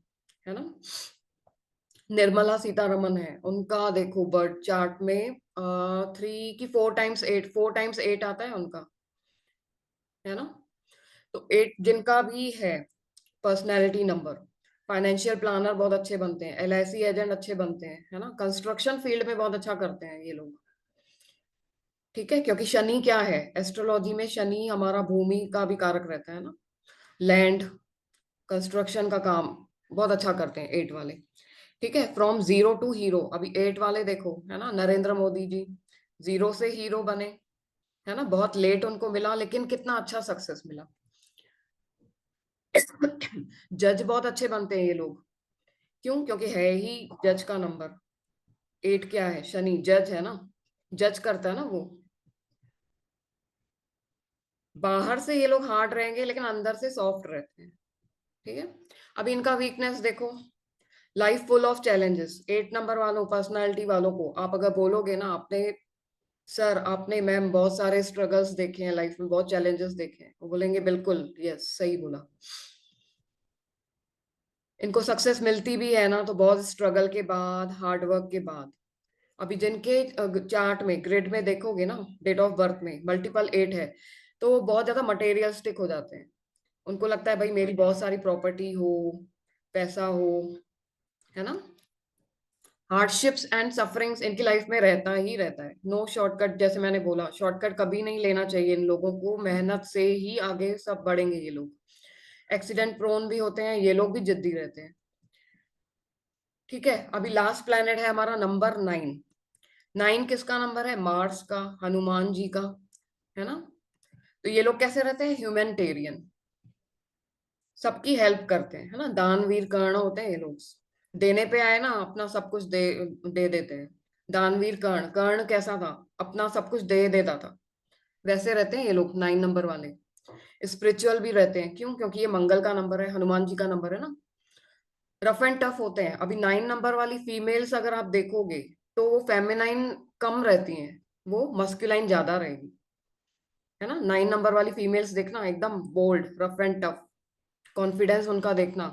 S2: है ना। निर्मला सीतारमन है, उनका देखो बर्थ चार्ट में 3 की 4 टाइम्स 8 आता है उनका, है ना। तो 8 जिनका भी है पर्सनैलिटी नंबर, फाइनेंशियल प्लानर बहुत अच्छे बनते हैं, LIC एजेंट अच्छे बनते हैं, है ना। कंस्ट्रक्शन फील्ड में बहुत अच्छा करते हैं ये लोग। ठीक है, क्योंकि शनि क्या है, एस्ट्रोलॉजी में शनि हमारा भूमि का भी कारक रहता है ना, लैंड, कंस्ट्रक्शन का काम बहुत अच्छा करते हैं 8 वाले। ठीक है, फ्रॉम जीरो टू हीरो, अभी 8 वाले देखो, है ना, नरेंद्र मोदी जी जीरो से हीरो बने, है ना। बहुत लेट उनको मिला, लेकिन कितना अच्छा सक्सेस मिला। जज बहुत अच्छे बनते हैं ये लोग, क्यों, क्योंकि है ही जज का नंबर। 8 क्या है, शनि जज है ना, जज करता है ना वो। बाहर से ये लोग हार्ड रहेंगे, लेकिन अंदर से सॉफ्ट रहते हैं। ठीक है, अभी इनका वीकनेस देखो, life full of challenges. 8 number वालों, पर्सनालिटी वालों को आप अगर बोलोगे ना, आपने सर, आपने मैम बहुत सारे स्ट्रगल्स देखे हैं लाइफ में, बहुत चैलेंजेस देखे हैं, वो बोलेंगे बिल्कुल यस सही बोला। इनको सक्सेस मिलती भी है ना, तो बहुत स्ट्रगल के बाद, हार्ड वर्क के बाद। अभी जिनके चार्ट में, ग्रिड में देखोगे ना, डेट ऑफ बर्थ में मल्टीपल 8 है, तो वो बहुत ज्यादा मटेरियलिस्टिक हो जाते हैं। उनको लगता है भाई मेरी बहुत सारी प्रॉपर्टी हो, पैसा हो, है ना। हार्डशिप्स एंड सफरिंग्स इनकी लाइफ में रहता ही रहता है, नो शॉर्टकट। जैसे मैंने बोला, शॉर्टकट कभी नहीं लेना चाहिए इन लोगों को, मेहनत से ही आगे सब बढ़ेंगे ये लोग। एक्सीडेंट प्रोन भी होते हैं ये लोग, भी जिद्दी रहते हैं। ठीक है, अभी लास्ट प्लेनेट है हमारा नंबर 9। 9 किसका नंबर है, मार्स का, हनुमान जी का, है ना। तो ये लोग कैसे रहते हैं, ह्यूमैनिटेरियन, सबकी हेल्प करते हैं, है ना। दानवीर कर्ण होते हैं ये लोग, देने पे आए ना अपना सब कुछ दे देते हैं। दानवीर कर्ण, कर्ण कैसा था, अपना सब कुछ दे देता था, वैसे रहते हैं ये लोग 9 नंबर वाले। स्पिरिचुअल भी रहते हैं, क्यों, क्योंकि ये मंगल का नंबर है, हनुमान जी का नंबर है ना। रफ एंड टफ होते हैं। अभी 9 नंबर वाली फीमेल्स अगर आप देखोगे, तो वो फेमिनाइन कम रहती हैं, वो मस्कुलाइन ज्यादा रहेगी, है ना। 9 नंबर वाली फीमेल्स देखना, एकदम bold, rough and tough, confidence उनका देखना,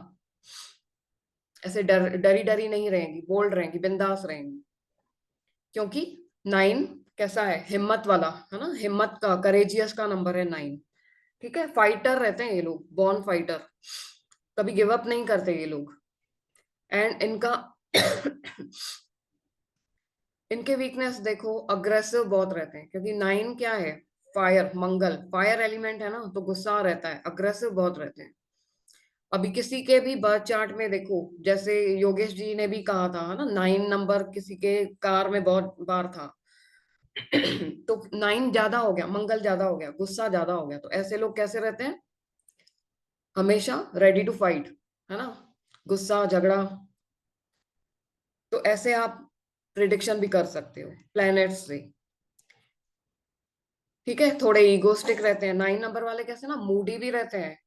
S2: ऐसे डरी डरी नहीं रहेंगी, बोल्ड रहेंगी, बिंदास रहेंगी। क्योंकि 9 कैसा है, हिम्मत वाला, है ना, हिम्मत का, करेजियस का नंबर है 9। ठीक है, फाइटर रहते हैं ये लोग, बॉर्न फाइटर, कभी गिव अप नहीं करते ये लोग। एंड इनका इनके वीकनेस देखो, अग्रेसिव बहुत रहते हैं, क्योंकि 9 क्या है, फायर, मंगल फायर एलिमेंट है ना, तो गुस्सा रहता है, अग्रेसिव बहुत रहते हैं। अभी किसी के भी बर्थ चार्ट में देखो, जैसे योगेश जी ने भी कहा था, है ना, 9 नंबर किसी के कार में बहुत बार था, तो 9 ज्यादा हो गया, मंगल ज्यादा हो गया, गुस्सा ज्यादा हो गया, तो ऐसे लोग कैसे रहते हैं, हमेशा रेडी टू फाइट, है ना, गुस्सा, झगड़ा। तो ऐसे आप प्रिडिक्शन भी कर सकते हो प्लैनेट्स से। ठीक है, थोड़े ईगोस्टिक रहते हैं 9 नंबर वाले, कैसे ना, मूडी भी रहते हैं।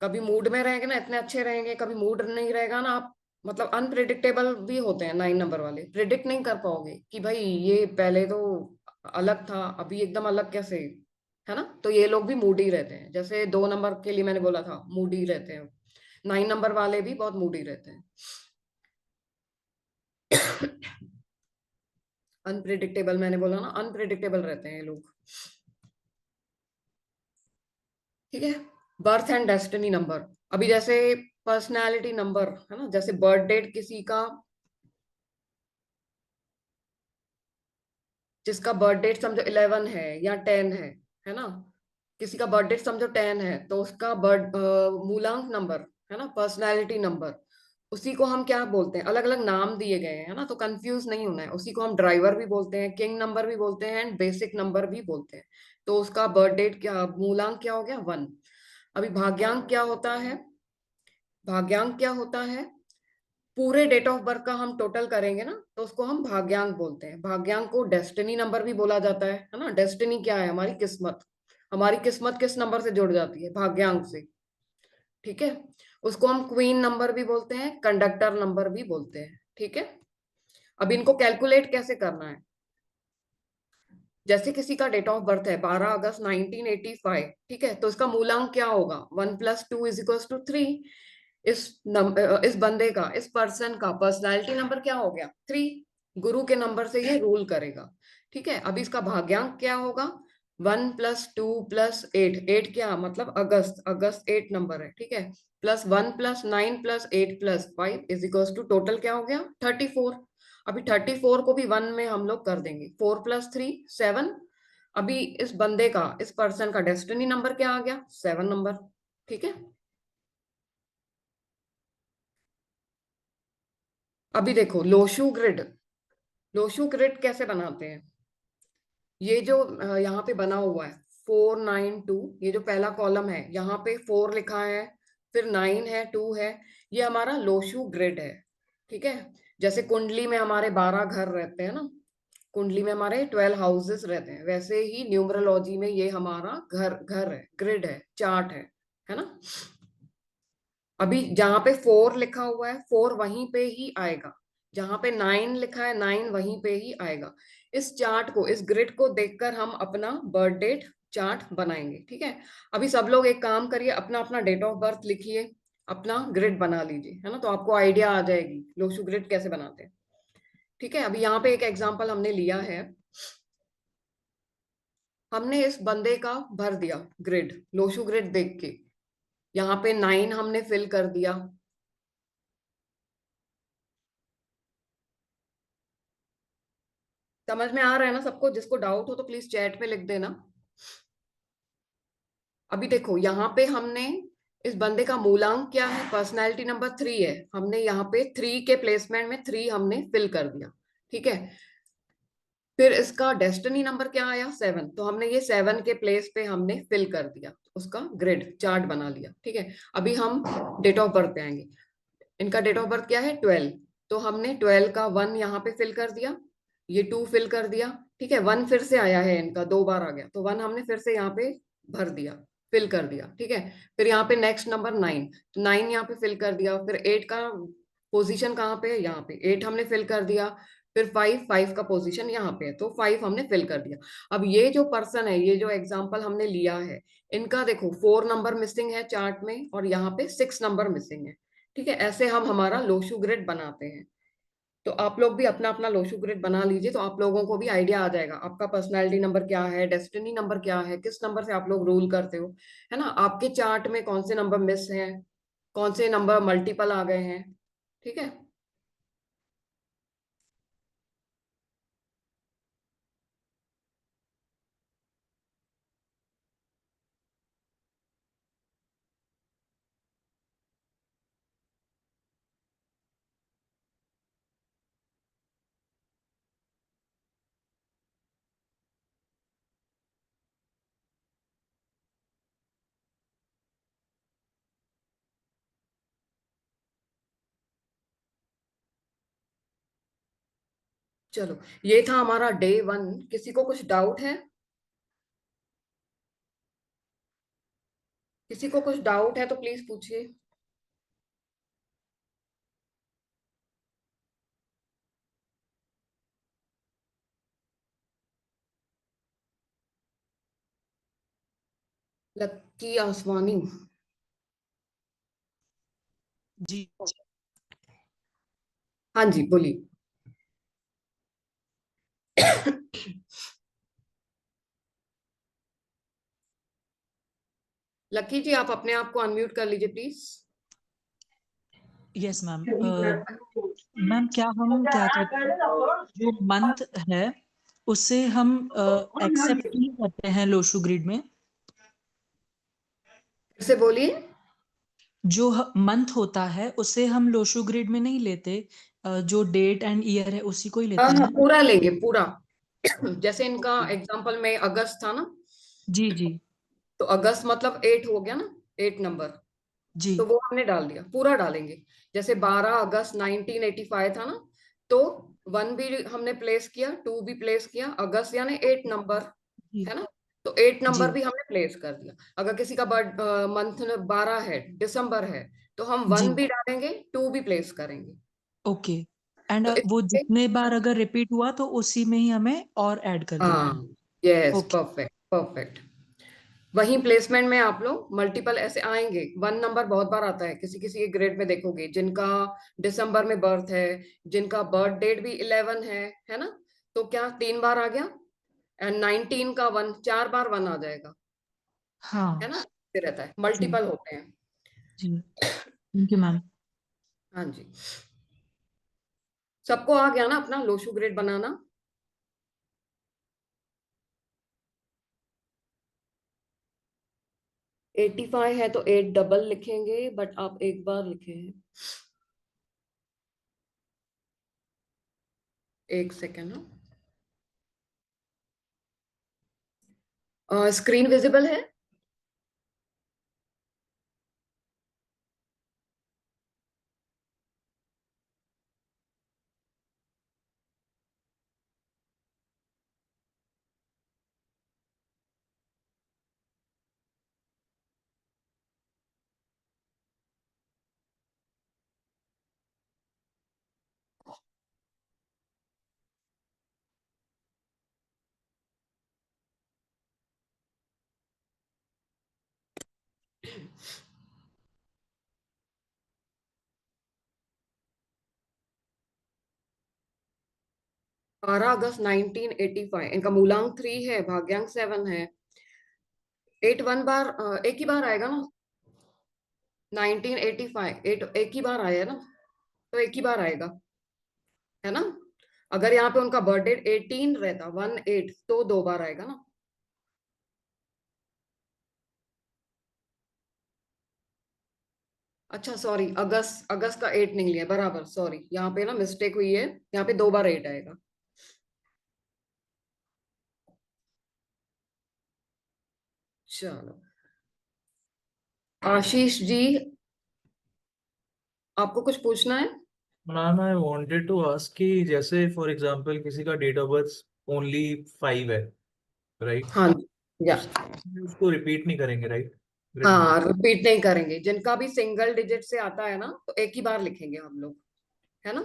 S2: कभी मूड में रहेंगे ना, इतने अच्छे रहेंगे, कभी मूड नहीं रहेगा ना, आप मतलब अनप्रिडिक्टेबल भी होते हैं 9 नंबर वाले, प्रिडिक्ट नहीं कर पाओगे कि भाई ये पहले तो अलग था, अभी एकदम अलग कैसे, है ना। तो ये लोग भी मूडी रहते हैं, जैसे 2 नंबर के लिए मैंने बोला था मूडी रहते हैं, 9 नंबर वाले भी बहुत मूडी रहते हैं। अनप्रिडिक्टेबल, मैंने बोला ना, अनप्रिडिक्टेबल रहते हैं ये लोग। ठीक है। बर्थ एंड डेस्टिनी नंबर, अभी जैसे पर्सनालिटी नंबर है ना, जैसे बर्थ डेट किसी का, जिसका बर्थ डेट समझो 11 है या 10 है ना, किसी का बर्थ डेट समझो 10 है, तो उसका बर्थ मूलांक नंबर है ना, पर्सनालिटी नंबर, उसी को हम क्या बोलते हैं, अलग अलग नाम दिए गए हैं, है ना, तो कंफ्यूज नहीं होना है। उसी को हम ड्राइवर भी बोलते हैं, किंग नंबर भी बोलते हैं, एंड बेसिक नंबर भी बोलते हैं। तो उसका बर्थ डेट क्या, मूलांक क्या हो गया, 1। अभी भाग्यांक क्या होता है, भाग्यांक क्या होता है, पूरे डेट ऑफ बर्थ का हम टोटल करेंगे ना, तो उसको हम भाग्यांक बोलते हैं। भाग्यांक को डेस्टिनी नंबर भी बोला जाता है ना। डेस्टिनी क्या है, हमारी किस्मत, हमारी किस्मत किस नंबर से जुड़ जाती है, भाग्यांक से। ठीक है। उसको हम क्वीन नंबर भी बोलते हैं, कंडक्टर नंबर भी बोलते हैं। ठीक है। अब इनको कैलकुलेट कैसे करना है, जैसे किसी का डेट ऑफ बर्थ है 12 अगस्त 1985, ठीक है, तो इसका मूलांक क्या होगा, 1+2 = 3। इस बंदे का, इस पर्सन का पर्सनालिटी नंबर क्या हो गया, 3। गुरु के नंबर से ये रूल करेगा। ठीक है। अभी इसका भाग्यांक क्या होगा, 1+2+8, 8 क्या मतलब अगस्त, अगस्त 8 नंबर है। ठीक है। +1+9+8+5 टोटल क्या हो गया, 34। अभी 34 को भी 1 में हम लोग कर देंगे, 4+3 7। अभी इस बंदे का, इस पर्सन का डेस्टिनी नंबर क्या आ गया, 7 नंबर। ठीक है। अभी देखो लोशू ग्रिड, लोशू ग्रिड कैसे बनाते हैं, ये जो यहाँ पे बना हुआ है 4 9 2, ये जो पहला कॉलम है यहाँ पे 4 लिखा है, फिर 9 है, 2 है, ये हमारा लोशू ग्रिड है। ठीक है। जैसे कुंडली में हमारे 12 घर रहते हैं ना, कुंडली में हमारे 12 हाउसेस रहते हैं, वैसे ही न्यूमरोलॉजी में ये हमारा घर घर है, ग्रिड है, चार्ट है ना। अभी जहां पे 4 लिखा हुआ है 4 वहीं पे ही आएगा, जहां पे 9 लिखा है 9 वहीं पे ही आएगा। इस चार्ट को, इस ग्रिड को देखकर हम अपना बर्थ डेट चार्ट बनाएंगे। ठीक है। अभी सब लोग एक काम करिए, अपना अपना डेट ऑफ बर्थ लिखिए, अपना ग्रिड बना लीजिए, है ना, तो आपको आइडिया आ जाएगी लोशू ग्रिड कैसे बनाते हैं। ठीक है। अभी यहाँ पे एक एग्जाम्पल हमने लिया है, हमने इस बंदे का भर दिया ग्रिड, लोशू ग्रिड देख के, यहाँ पे 9 हमने फिल कर दिया। समझ में आ रहा है ना सबको, जिसको डाउट हो तो प्लीज चैट में लिख देना। अभी देखो यहाँ पे हमने, इस बंदे का मूलांक क्या है, पर्सनालिटी नंबर 3 है, हमने यहाँ पे 3 के प्लेसमेंट में 3 हमने फिल कर दिया। ठीक है। फिर इसका डेस्टिनी नंबर क्या आया, 7, तो हमने ये 7 के प्लेस पे हमने फिल कर दिया, उसका ग्रिड चार्ट बना लिया। ठीक है। अभी हम डेट ऑफ बर्थ पे आएंगे, इनका डेट ऑफ बर्थ क्या है, 12, तो हमने 12 का 1 यहाँ पे फिल कर दिया, ये 2 फिल कर दिया। ठीक है। 1 फिर से आया है इनका, 2 बार आ गया, तो 1 हमने फिर से यहाँ पे भर दिया, फिल कर दिया। ठीक है। फिर यहाँ पे नेक्स्ट नंबर 9, तो 9 यहाँ पे फिल कर दिया। फिर 8 का पोजीशन कहाँ पे है, यहाँ पे 8 हमने फिल कर दिया। फिर 5 का पोजीशन यहाँ पे है, तो 5 हमने फिल कर दिया। अब ये जो पर्सन है, ये जो एग्जाम्पल हमने लिया है, इनका देखो 4 नंबर मिसिंग है चार्ट में, और यहाँ पे 6 नंबर मिसिंग है। ठीक है। ऐसे हम हमारा लोशू ग्रिड बनाते हैं। तो आप लोग भी अपना अपना लोशू ग्रिड बना लीजिए, तो आप लोगों को भी आइडिया आ जाएगा आपका पर्सनालिटी नंबर क्या है, डेस्टिनी नंबर क्या है, किस नंबर से आप लोग रूल करते हो, है ना, आपके चार्ट में कौन से नंबर मिस हैं, कौन से नंबर मल्टीपल आ गए हैं। ठीक है। चलो, ये था हमारा डे 1। किसी को कुछ डाउट है, किसी को कुछ डाउट है तो प्लीज पूछिए। लक्की आसवानी,
S7: जी।
S2: हाँ जी बोलिए। लकी जी, आप अपने आप को अनम्यूट कर लीजिए प्लीज।
S7: Yes ma'am. मैम क्या कहते हैं, जो मंथ है उसे हम एक्सेप्ट नहीं करते हैं लोशू ग्रिड में।
S2: फिर से बोलिए।
S7: जो मंथ होता है उसे हम लोशू ग्रिड में नहीं लेते, जो डेट एंड ईयर है उसी को ही लेते
S2: हाँ,
S7: हैं।
S2: पूरा लेंगे पूरा। जैसे इनका एग्जांपल में अगस्त था ना,
S7: जी जी
S2: तो अगस्त मतलब 8 हो गया ना, 8 नंबर,
S7: जी
S2: तो वो हमने डाल दिया, पूरा डालेंगे। जैसे 12 अगस्त 1985 था ना, तो 1 भी हमने प्लेस किया, 2 भी प्लेस किया, अगस्त यानी 8 नंबर,
S7: जी
S2: है ना, तो 8
S7: जी
S2: नंबर भी हमने प्लेस कर दिया। अगर किसी का बर्थ मंथ 12 है, दिसंबर है, तो हम
S7: जी
S2: 1 भी डालेंगे, 2 भी प्लेस करेंगे।
S7: ओके। एंड
S2: तो
S7: वो
S2: इससे
S7: जितने बार अगर रिपीट हुआ तो उसी में ही हमें और ऐड कर देना है।
S2: हाँ, यस,
S7: ओके
S2: परफेक्ट परफेक्ट। वहीं प्लेसमेंट में आप लोग मल्टीपल ऐसे आएंगे। 1 नंबर बहुत बार आता है, किसी किसी के ग्रेड में देखोगे जिनका दिसंबर में बर्थ है, जिनका बर्थ डेट भी 11 है ना, तो क्या 3 बार आ गया, एंड 19 का 1 4 बार 1 आ जाएगा, है
S7: हाँ
S2: ना, फिर रहता है,
S7: जी
S2: मल्टीपल होते हैं।
S7: जी थैंक यू मैम।
S2: हाँ जी, सबको आ गया ना अपना लोशू ग्रेड बनाना। एटी फाइव है तो 8 डबल लिखेंगे, बट आप एक बार लिखे हैं। एक सेकेंड ना, स्क्रीन विजिबल है? बारह अगस्त 1985, इनका मूलांक 3 है, भाग्यांक 7 है। 8 1 बार, एक ही बार आएगा ना। 1985 8 एक ही बार आया ना, तो एक ही बार आएगा, है ना। अगर यहाँ पे उनका बर्थडे 18 रहता, 1 8, तो 2 बार आएगा ना। अच्छा सॉरी, अगस्त अगस्त का 8 नहीं लिया, बराबर, सॉरी, यहाँ पे ना मिस्टेक हुई है, यहाँ पे 2 बार 8 आएगा। चलो, आशीष जी, आपको कुछ पूछना है?
S6: Ma'am I wanted to ask कि जैसे फॉर एग्जांपल किसी का डेट ऑफ बर्थ ओनली 5 है, राइट?
S2: हाँ जी, या
S6: उसको रिपीट नहीं करेंगे, राइट? ग्रिड में।
S2: हाँ, रिपीट नहीं करेंगे। जिनका भी सिंगल डिजिट से आता है ना, तो एक ही बार लिखेंगे हम लोग, है ना।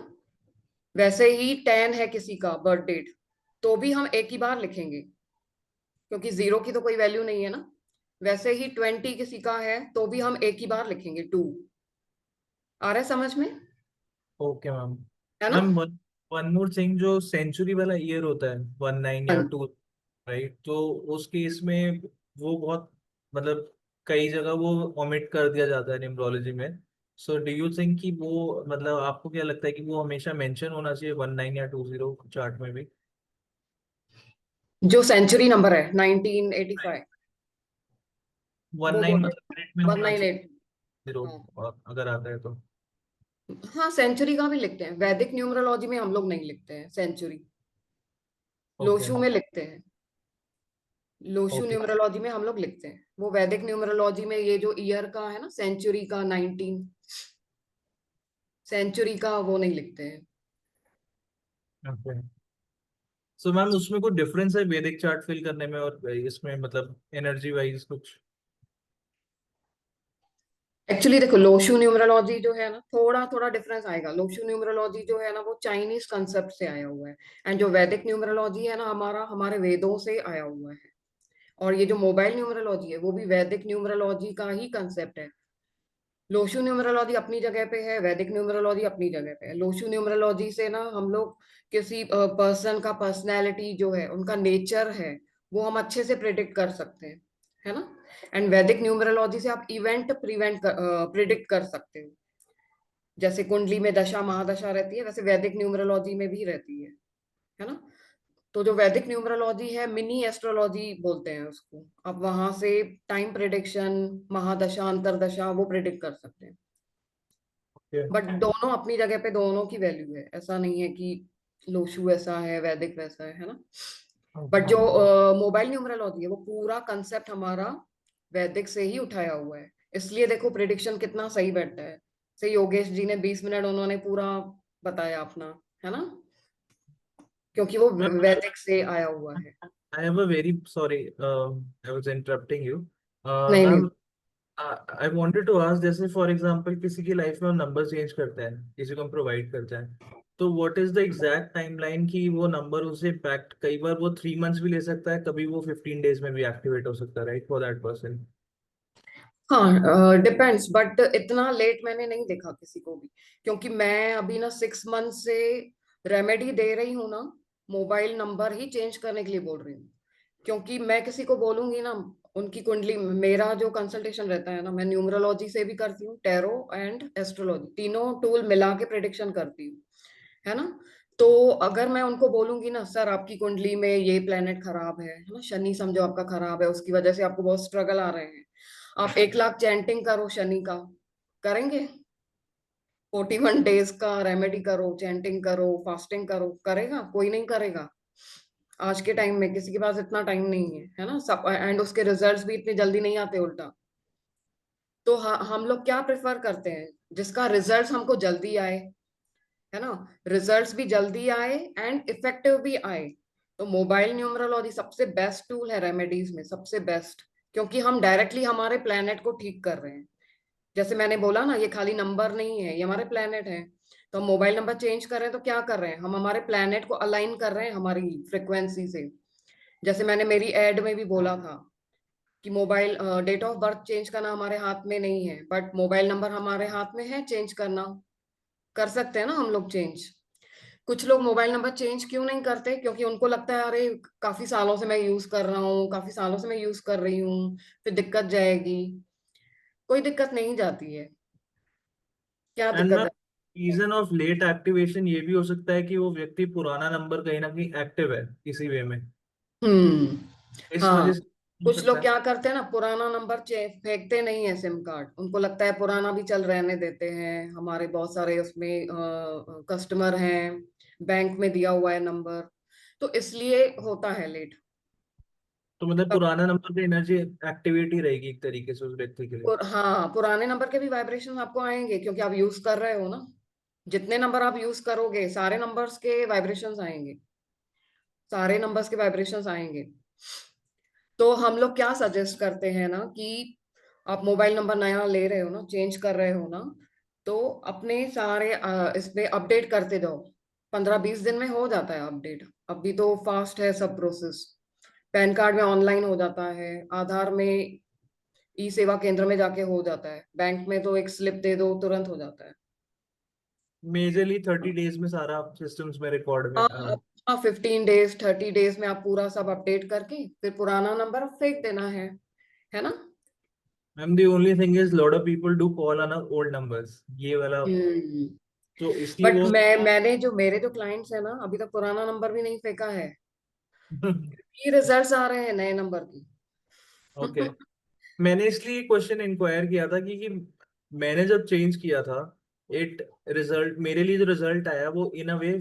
S2: वैसे ही 10 है किसी का बर्थ डेट, तो भी हम एक ही बार लिखेंगे, क्योंकि 0 की तो कोई वैल्यू नहीं है ना। वैसे ही 20 किसी का है, तो भी हम एक ही बार लिखेंगे, 2। आ रहा है समझ में,
S6: ओके मैम।
S2: है ना।
S6: Ma'am one one more thing, जो सेंचुरी वाला ईयर होता है 19
S2: हाँ,
S6: या 2, राइट? तो उस केस में वो बहुत मतलब कई जगह वो ओमिट कर दिया जाता है न्यूमरोलॉजी में। सो डू यू थिंक कि वो मतलब आपको क्या लगता है कि वो हमेशा मेंशन होना चाहिए 19 या 20 चार्ट में भी?
S2: जो सेंचुरी नंबर है 1985,
S6: वन
S2: वो
S6: नाइन
S2: बोल
S6: मतलब
S2: रहे
S6: क्रेडिट में
S2: वन
S6: होना
S2: नाइन
S6: चाहिए
S2: एट
S6: 0,
S2: हाँ
S6: अगर आता है तो।
S2: हाँ, सेंचुरी का भी लिखते हैं, वैदिक न्यूमरोलॉजी में हम लोग नहीं लिखते हैं सेंचुरी,
S6: ओके
S2: लोशू में लिखते हैं। लोशू
S6: ओके
S2: न्यूमरोलॉजी में हम लोग लिखते हैं, वो वैदिक न्यूमरोलॉजी में ये जो ईयर का है ना, सेंचुरी का 19, सेंचुरी का वो नहीं लिखते हैं।
S6: ओके। सो मैम उसमें कोई डिफरेंस है वैदिक चार्ट फिल करने में और इसमें, मतलब एनर्जी वाइज कुछ?
S2: एक्चुअली देखो, लोशू न्यूमरोलॉजी जो है ना, थोड़ा थोड़ा डिफरेंस आएगा। लोशू न्यूमरोलॉजी जो है ना, वो चाइनीज कंसेप्ट से आया हुआ है, एंड जो वैदिक न्यूमरोलॉजी है ना, हमारा हमारे वेदों से आया हुआ है। और ये जो मोबाइल न्यूमरोलॉजी है, वो भी वैदिक न्यूमरोलॉजी का ही कंसेप्ट है। लोशु न्यूमरोलॉजी अपनी जगह पे है, वैदिक न्यूमरोलॉजी अपनी जगह पे है। लोशु न्यूमरोलॉजी से ना हम लोग किसी पर्सन का पर्सनैलिटी जो है, उनका नेचर है, वो हम अच्छे से प्रिडिक्ट कर सकते हैं, है ना। एंड वैदिक न्यूमरोलॉजी से आप इवेंट प्रिडिक्ट कर सकते हो। जैसे कुंडली में दशा महादशा रहती है, वैसे वैदिक न्यूमरोलॉजी में भी रहती है ना। तो जो वैदिक न्यूमरोलॉजी है, मिनी एस्ट्रोलॉजी बोलते हैं उसको। आप वहां से टाइम प्रिडिक्शन, महादशा अंतरदशा वो प्रिडिक्ट कर सकते हैं।
S6: Okay.
S2: बट दोनों अपनी जगह पे दोनों की वैल्यू है, ऐसा नहीं है कि लोशु ऐसा है वैदिक वैसा है ना। बट जो मोबाइल न्यूमरोलॉजी है, वो पूरा कंसेप्ट हमारा वैदिक से ही उठाया हुआ है। इसलिए देखो प्रिडिक्शन कितना सही बैठता है। से योगेश जी ने 20 मिनट उन्होंने पूरा बताया अपना, है ना, क्योंकि वो
S6: Ma'am,
S2: वैदिक से आया हुआ है।
S6: I have a very sorry, I was interrupting you.
S2: नहीं नहीं।
S6: Ma'am, I wanted to ask, जैसे फॉर एग्जांपल किसी की लाइफ में हम नंबर चेंज करते हैं, किसी को हम प्रोवाइड करते हैं, तो what is the exact timeline कि वो नंबर उसे इम्पैक्ट, कई बार वो 3 मंथ्स भी ले सकता है, कभी वो 15 डेज में भी एक्टिवेट हो सकता है, राइट, फॉर दैट पर्सन?
S2: हाँ, डिपेंड्स, बट इतना लेट मैंने नहीं देखा किसी को भी। क्योंकि मैं अभी ना 6 मंथ से रेमेडी दे रही हूँ ना, मोबाइल नंबर ही चेंज करने के लिए बोल रही हूँ। क्योंकि मैं किसी को बोलूंगी ना, उनकी कुंडली, मेरा जो कंसल्टेशन रहता है ना, मैं न्यूमरोलॉजी से भी करती हूँ, टैरो एंड एस्ट्रोलॉजी तीनों टूल मिला के प्रिडिक्शन करती हूँ, है ना। तो अगर मैं उनको बोलूंगी ना, सर आपकी कुंडली में ये प्लेनेट खराब है ना, शनि समझो आपका खराब है, उसकी वजह से आपको बहुत स्ट्रगल आ रहे हैं, आप 1 लाख चैंटिंग करो शनि का, करेंगे? 41 डेज का रेमेडी करो, चैंटिंग करो, फास्टिंग करो, करेगा? कोई नहीं करेगा। आज के टाइम में किसी के पास इतना टाइम नहीं है ना सब, एंड उसके रिजल्ट्स भी इतने जल्दी नहीं आते उल्टा। तो हम लोग क्या प्रेफर करते हैं, जिसका रिजल्ट्स हमको जल्दी आए, है ना, रिजल्ट्स भी जल्दी आए एंड इफेक्टिव भी आए। तो मोबाइल न्यूमरोलॉजी सबसे बेस्ट टूल है रेमेडीज में, सबसे बेस्ट। क्योंकि हम डायरेक्टली हमारे प्लेनेट को ठीक कर रहे हैं। जैसे मैंने बोला ना, ये खाली नंबर नहीं है, ये हमारे प्लेनेट है। तो हम मोबाइल नंबर चेंज कर रहे हैं तो क्या कर रहे हैं, हम हमारे प्लेनेट को अलाइन कर रहे हैं हमारी फ्रिक्वेंसी से। जैसे मैंने मेरी एड में भी बोला था कि mobile date of birth change करना हमारे हाथ में नहीं है, बट मोबाइल नंबर हमारे हाथ में है चेंज करना। कर सकते हैं ना हम लोग चेंज। कुछ लोग मोबाइल नंबर चेंज क्यों नहीं करते, क्योंकि उनको लगता है अरे काफी सालों से मैं यूज कर रहा हूँ, काफी सालों से मैं यूज कर रही हूँ, फिर दिक्कत जाएगी। कोई दिक्कत नहीं जाती है। क्या
S6: एंड
S2: दिक्कत
S6: मैम,
S2: है?
S6: रीजन ऑफ लेट एक्टिवेशन ये भी हो सकता है कि वो व्यक्ति पुराना नंबर कहीं ना कहीं एक्टिव है किसी वे में,
S2: हम्म।
S6: इस
S2: हाँ,
S6: वजह से हो
S2: कुछ
S6: सकता
S2: लोग
S6: है।
S2: क्या करते हैं ना, पुराना नंबर फेंकते नहीं है सिम कार्ड। उनको लगता है पुराना भी चल रहने देते हैं, हमारे बहुत सारे उसमें कस्टमर हैं, बैंक में दिया हुआ है नंबर, तो इसलिए होता है लेट।
S6: तो मतलब पुराना नंबर की एनर्जी एक्टिवेट ही रहेगी एक तरीके से उस व्यक्ति के लिए।
S2: और हाँ, पुराने नंबर के भी वाइब्रेशन आपको आएंगे, क्योंकि आप यूज कर रहे हो ना। जितने नंबर आप यूज करोगे, सारे नंबर्स के वाइब्रेशंस आएंगे, सारे नंबर्स के वाइब्रेशंस आएंगे। तो हम लोग क्या सजेस्ट करते हैं ना, कि आप मोबाइल नंबर नया ले रहे हो ना, चेंज कर रहे हो ना, तो अपने सारे इसमें अपडेट करते जाओ। 15-20 दिन में हो जाता है अपडेट। अभी तो फास्ट है सब प्रोसेस। पैन कार्ड में ऑनलाइन हो जाता है, आधार में ई सेवा केंद्र में जाके हो जाता है, बैंक में तो एक स्लिप दे दो तुरंत हो जाता है।
S6: मेजरली 30 डेज में सारा सिस्टम्स में रिकॉर्ड में।
S2: हाँ, 15 डेज 30 डेज में आप पूरा सब अपडेट करके फिर पुराना नंबर फेंक देना है ना।
S6: Ma'am, the only thing is lot of people do call on old numbers, ये वाला,
S2: हम्म।
S6: तो इसलिए
S2: बट
S6: वो
S2: मैंने जो मेरे जो क्लाइंट्स है ना, अभी तक पुराना नंबर भी नहीं फेंका है। ये रिजल्ट्स आ रहे हैं नए नंबर की।
S6: ओके। मैंने इसलिए क्वेश्चन इंक्वायर किया था कि मैंने जब चेंज किया था, इट रिजल्ट, मेरे लिए जो रिजल्ट आया वो इन अ वे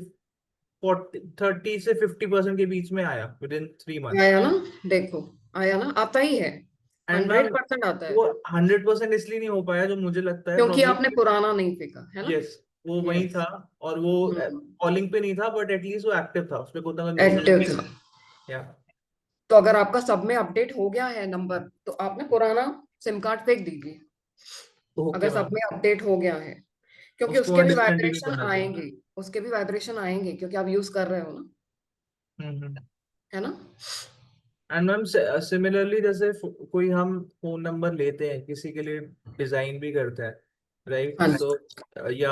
S6: 30 से 50% के बीच में आया विद इन 3 मंथ्स।
S2: आया ना, देखो, आया ना, आता ही है।
S6: एंड मैम,
S2: 100% आता है।
S6: वो 100% इसलिए नहीं हो पाया जो मुझे लगता है,
S2: क्योंकि
S6: प्रॉब्ली।
S2: आपने पुराना नहीं फेंका है ना।
S6: यस, वो वही
S2: यस।
S6: था। और वो कॉलिंग पे नहीं था, बट एटलीस्ट वो एक्टिव था, उस पर कोई
S2: एक्टिव
S6: नोटिफिकेशन।
S2: था।
S6: या
S2: तो अगर आपका सब में अपडेट हो गया है नंबर, तो आपने पुराना सिम कार्ड फेंक दीजिए,
S6: ओके
S2: अगर सब
S6: मैम,
S2: में अपडेट हो गया है। क्योंकि
S6: उसको
S2: उसके भी
S6: डिसकंटिन्यू
S2: वाइब्रेशन
S6: करना चाहिए।
S2: आएंगे, उसके भी वाइब्रेशन आएंगे, क्योंकि आप यूज कर रहे हो ना,
S6: हम्म।
S2: है ना।
S6: एंड मैम, सिमिलरली जैसे कोई हम फोन नंबर लेते हैं, किसी के लिए डिजाइन भी करते हैं, राइट?
S2: हाँ जी।
S6: सो या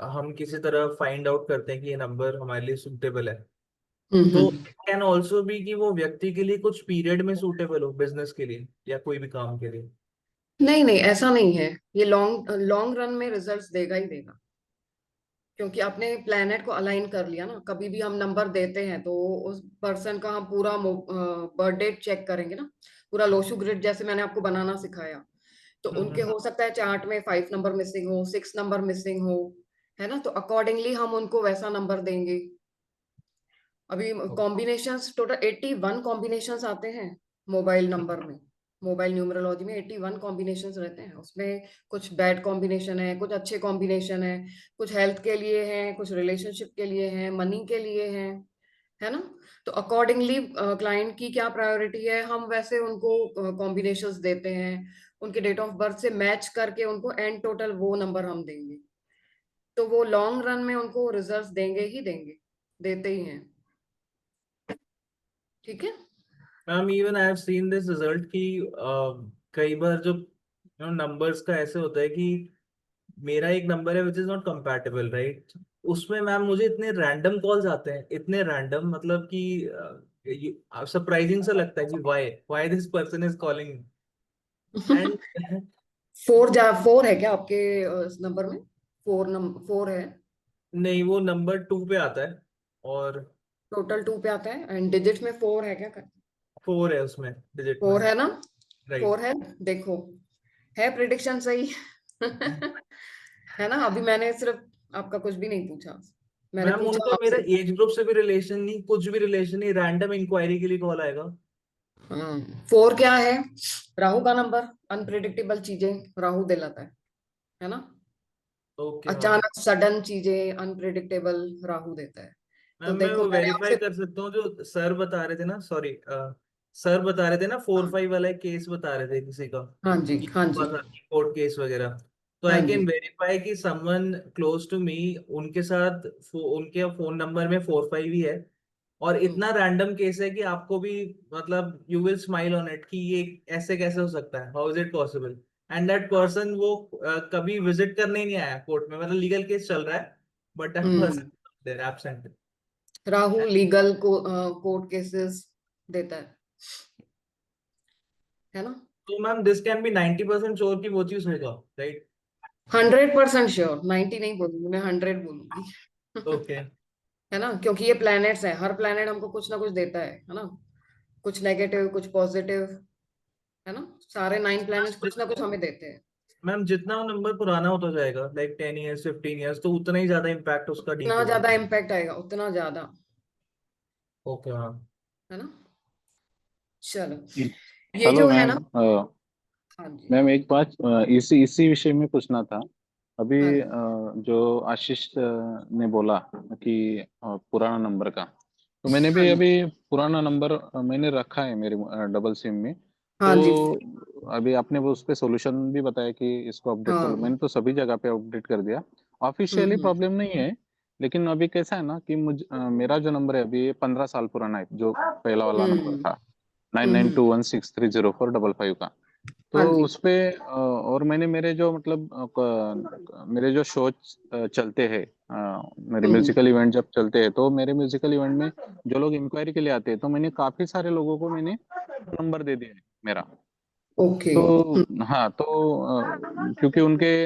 S6: हम किसी तरह फाइंड आउट करते हैं कि ये नंबर हमारे लिए सूटेबल है, तो कैन ऑल्सो बी कि वो व्यक्ति के लिए कुछ पीरियड में सूटेबल हो, बिजनेस के लिए या कोई भी काम के लिए।
S2: नहीं नहीं, ऐसा नहीं है। ये लॉन्ग लॉन्ग रन में रिजल्ट्स देगा ही देगा, क्योंकि आपने प्लेनेट को अलाइन कर लिया ना। कभी भी हम नंबर देते हैं तो उस पर्सन का हम पूरा बर्थ डेट चेक करेंगे ना, पूरा लोशु ग्रिड जैसे मैंने आपको बनाना सिखाया। तो उनके हो सकता है चार्ट में 5 नंबर मिसिंग हो, 6 नंबर मिसिंग हो, है ना। तो अकॉर्डिंगली हम उनको वैसा नंबर देंगे। अभी कॉम्बिनेशंस टोटल 81 कॉम्बिनेशंस आते हैं मोबाइल नंबर में। मोबाइल न्यूमरोलॉजी में 81 कॉम्बिनेशंस रहते हैं। उसमें कुछ बैड कॉम्बिनेशन है, कुछ अच्छे कॉम्बिनेशन है, कुछ हेल्थ के लिए हैं, कुछ रिलेशनशिप के लिए हैं, मनी के लिए हैं, है ना। तो अकॉर्डिंगली क्लाइंट की क्या प्रायोरिटी है, हम वैसे उनको कॉम्बिनेशंस देते हैं। उनके डेट ऑफ बर्थ से मैच करके उनको एंड टोटल वो नंबर हम देंगे। तो वो लॉन्ग रन में उनको रिजल्ट्स देंगे ही देंगे, देते ही हैं। ठीक है।
S6: Ma'am even I have seen this result कि कई बार जो नंबर्स का ऐसे होता है कि मेरा एक नंबर है which is not compatible, right? उसमें मैम मुझे इतने रैंडम कॉल्स आते हैं, इतने रैंडम, मतलब कि सरप्राइजिंग सा लगता है कि why this person is calling and
S2: 4 है क्या आपके इस नंबर में? 4 है?
S6: नहीं, वो नंबर 2 पे आता है और
S2: टोटल 2 पे आता है एंड डिजिट में 4 है क्या?
S6: 4 है उसमें डिजिट में,
S2: 4 है ना?
S6: राइट?
S2: 4 है। देखो, है प्रिडिक्शन सही। है ना। अभी मैंने सिर्फ आपका कुछ भी नहीं पूछा, मैंने
S6: मैम
S2: पूछा
S6: उनका मेरा
S2: आपसे।
S6: एज ग्रुप से भी रिलेशन नहीं, कुछ भी रिलेशन नहीं, रैंडम इंक्वायरी के लिए कॉल आएगा।
S2: 4 क्या है? राहु का नंबर। अनप्रिडिक्टेबल चीजें राहु दिलाता है ना।
S6: Okay ma'am.
S2: अचानक सडन चीजें अनप्रिडिक्टेबल राहु देता है। तो
S6: मैम मैं
S2: देखो
S6: वो
S2: मैंने
S6: वेरीफाई
S2: आपसे।
S6: कर सकता हूँ जो सर बता रहे थे ना, सॉरी, सर बता रहे थे ना, 4-5 वाला एक केस बता रहे थे किसी का
S2: हाँ जी,
S6: कि
S2: हाँ जी,
S6: कोर्ट केस वगैरह। तो
S2: हाँ
S6: आई
S2: जी।
S6: कैन वेरीफाई कि समवन क्लोज टू मी, उनके साथ उनके फोन नंबर में 4-5 ही है, और इतना रैंडम केस है कि आपको भी, मतलब you will smile on it कि ये ऐसे कैसे हो सकता है, how is it possible. And that person वो कभी विजिट करने ही नहीं आया कोर्ट में, मतलब लीगल केस चल रहा है but that
S2: hmm.
S6: Person there absent.
S2: राहु लीगल कोर्ट केसेस देता है ना।
S6: तो ma'am this can be 90% sure कि वो चीज होगा, राइट?
S2: 100% श्योर। 90 नहीं बोलूंगी मैं, 100 बोलूंगी।
S6: ओके।
S2: है ना, क्योंकि ये प्लैनेट्स है, हर प्लैनेट हमको कुछ ना कुछ देता है ना। कुछ नेगेटिव, कुछ पॉजिटिव, है ना। सारे 9 प्लैनेट्स कुछ ना कुछ हमें देते हैं।
S6: मैम जितना वो नंबर पुराना होता जाएगा, लाइक 10 years 15 years, तो उतना ही ज्यादा इम्पैक्ट उसका डीप
S2: उतना
S6: होगा।
S2: ज्यादा इम्पैक्ट आएगा, उतना ज्यादा।
S6: Okay ma'am.
S2: है ना। चलो, ये
S4: हेलो
S2: जो है
S4: मैम।
S2: ना। हाँ जी,
S4: मैम एक बात इसी इसी विषय में पूछना था। अभी
S2: हाँ जी।
S4: जो आशीष ने बोला कि पुराना नंबर का, तो मैंने
S2: हाँ
S4: भी
S2: जी,
S4: अभी पुराना नंबर मैंने रखा है मेरे डबल सिम में।
S2: हाँ जी।
S4: तो अभी आपने वो उस पे सॉल्यूशन भी बताया कि इसको अपडेट कर लो,
S2: हाँ।
S4: मैंने तो सभी जगह पे अपडेट कर दिया। ऑफिशियली
S2: हम्म।
S4: प्रॉब्लम नहीं है, लेकिन अभी कैसा है ना कि मेरा जो नंबर है अभी 15 साल पुराना है, जो पहला वाला नंबर
S2: हम्म।
S4: था 9921630455 का। तो
S2: हाँ जी।
S4: उस पे और मैंने मेरे जो मतलब मेरे जो शो चलते हैं, मेरे
S2: हम्म।
S4: म्यूजिकल इवेंट जब चलते हैं, तो मेरे म्यूजिकल इवेंट में जो लोग इंक्वायरी के लिए आते हैं, तो मैंने काफी सारे लोगों को मैंने नंबर दे दिया है मेरा।
S2: ओके।
S4: तो हाँ, तो क्योंकि उनके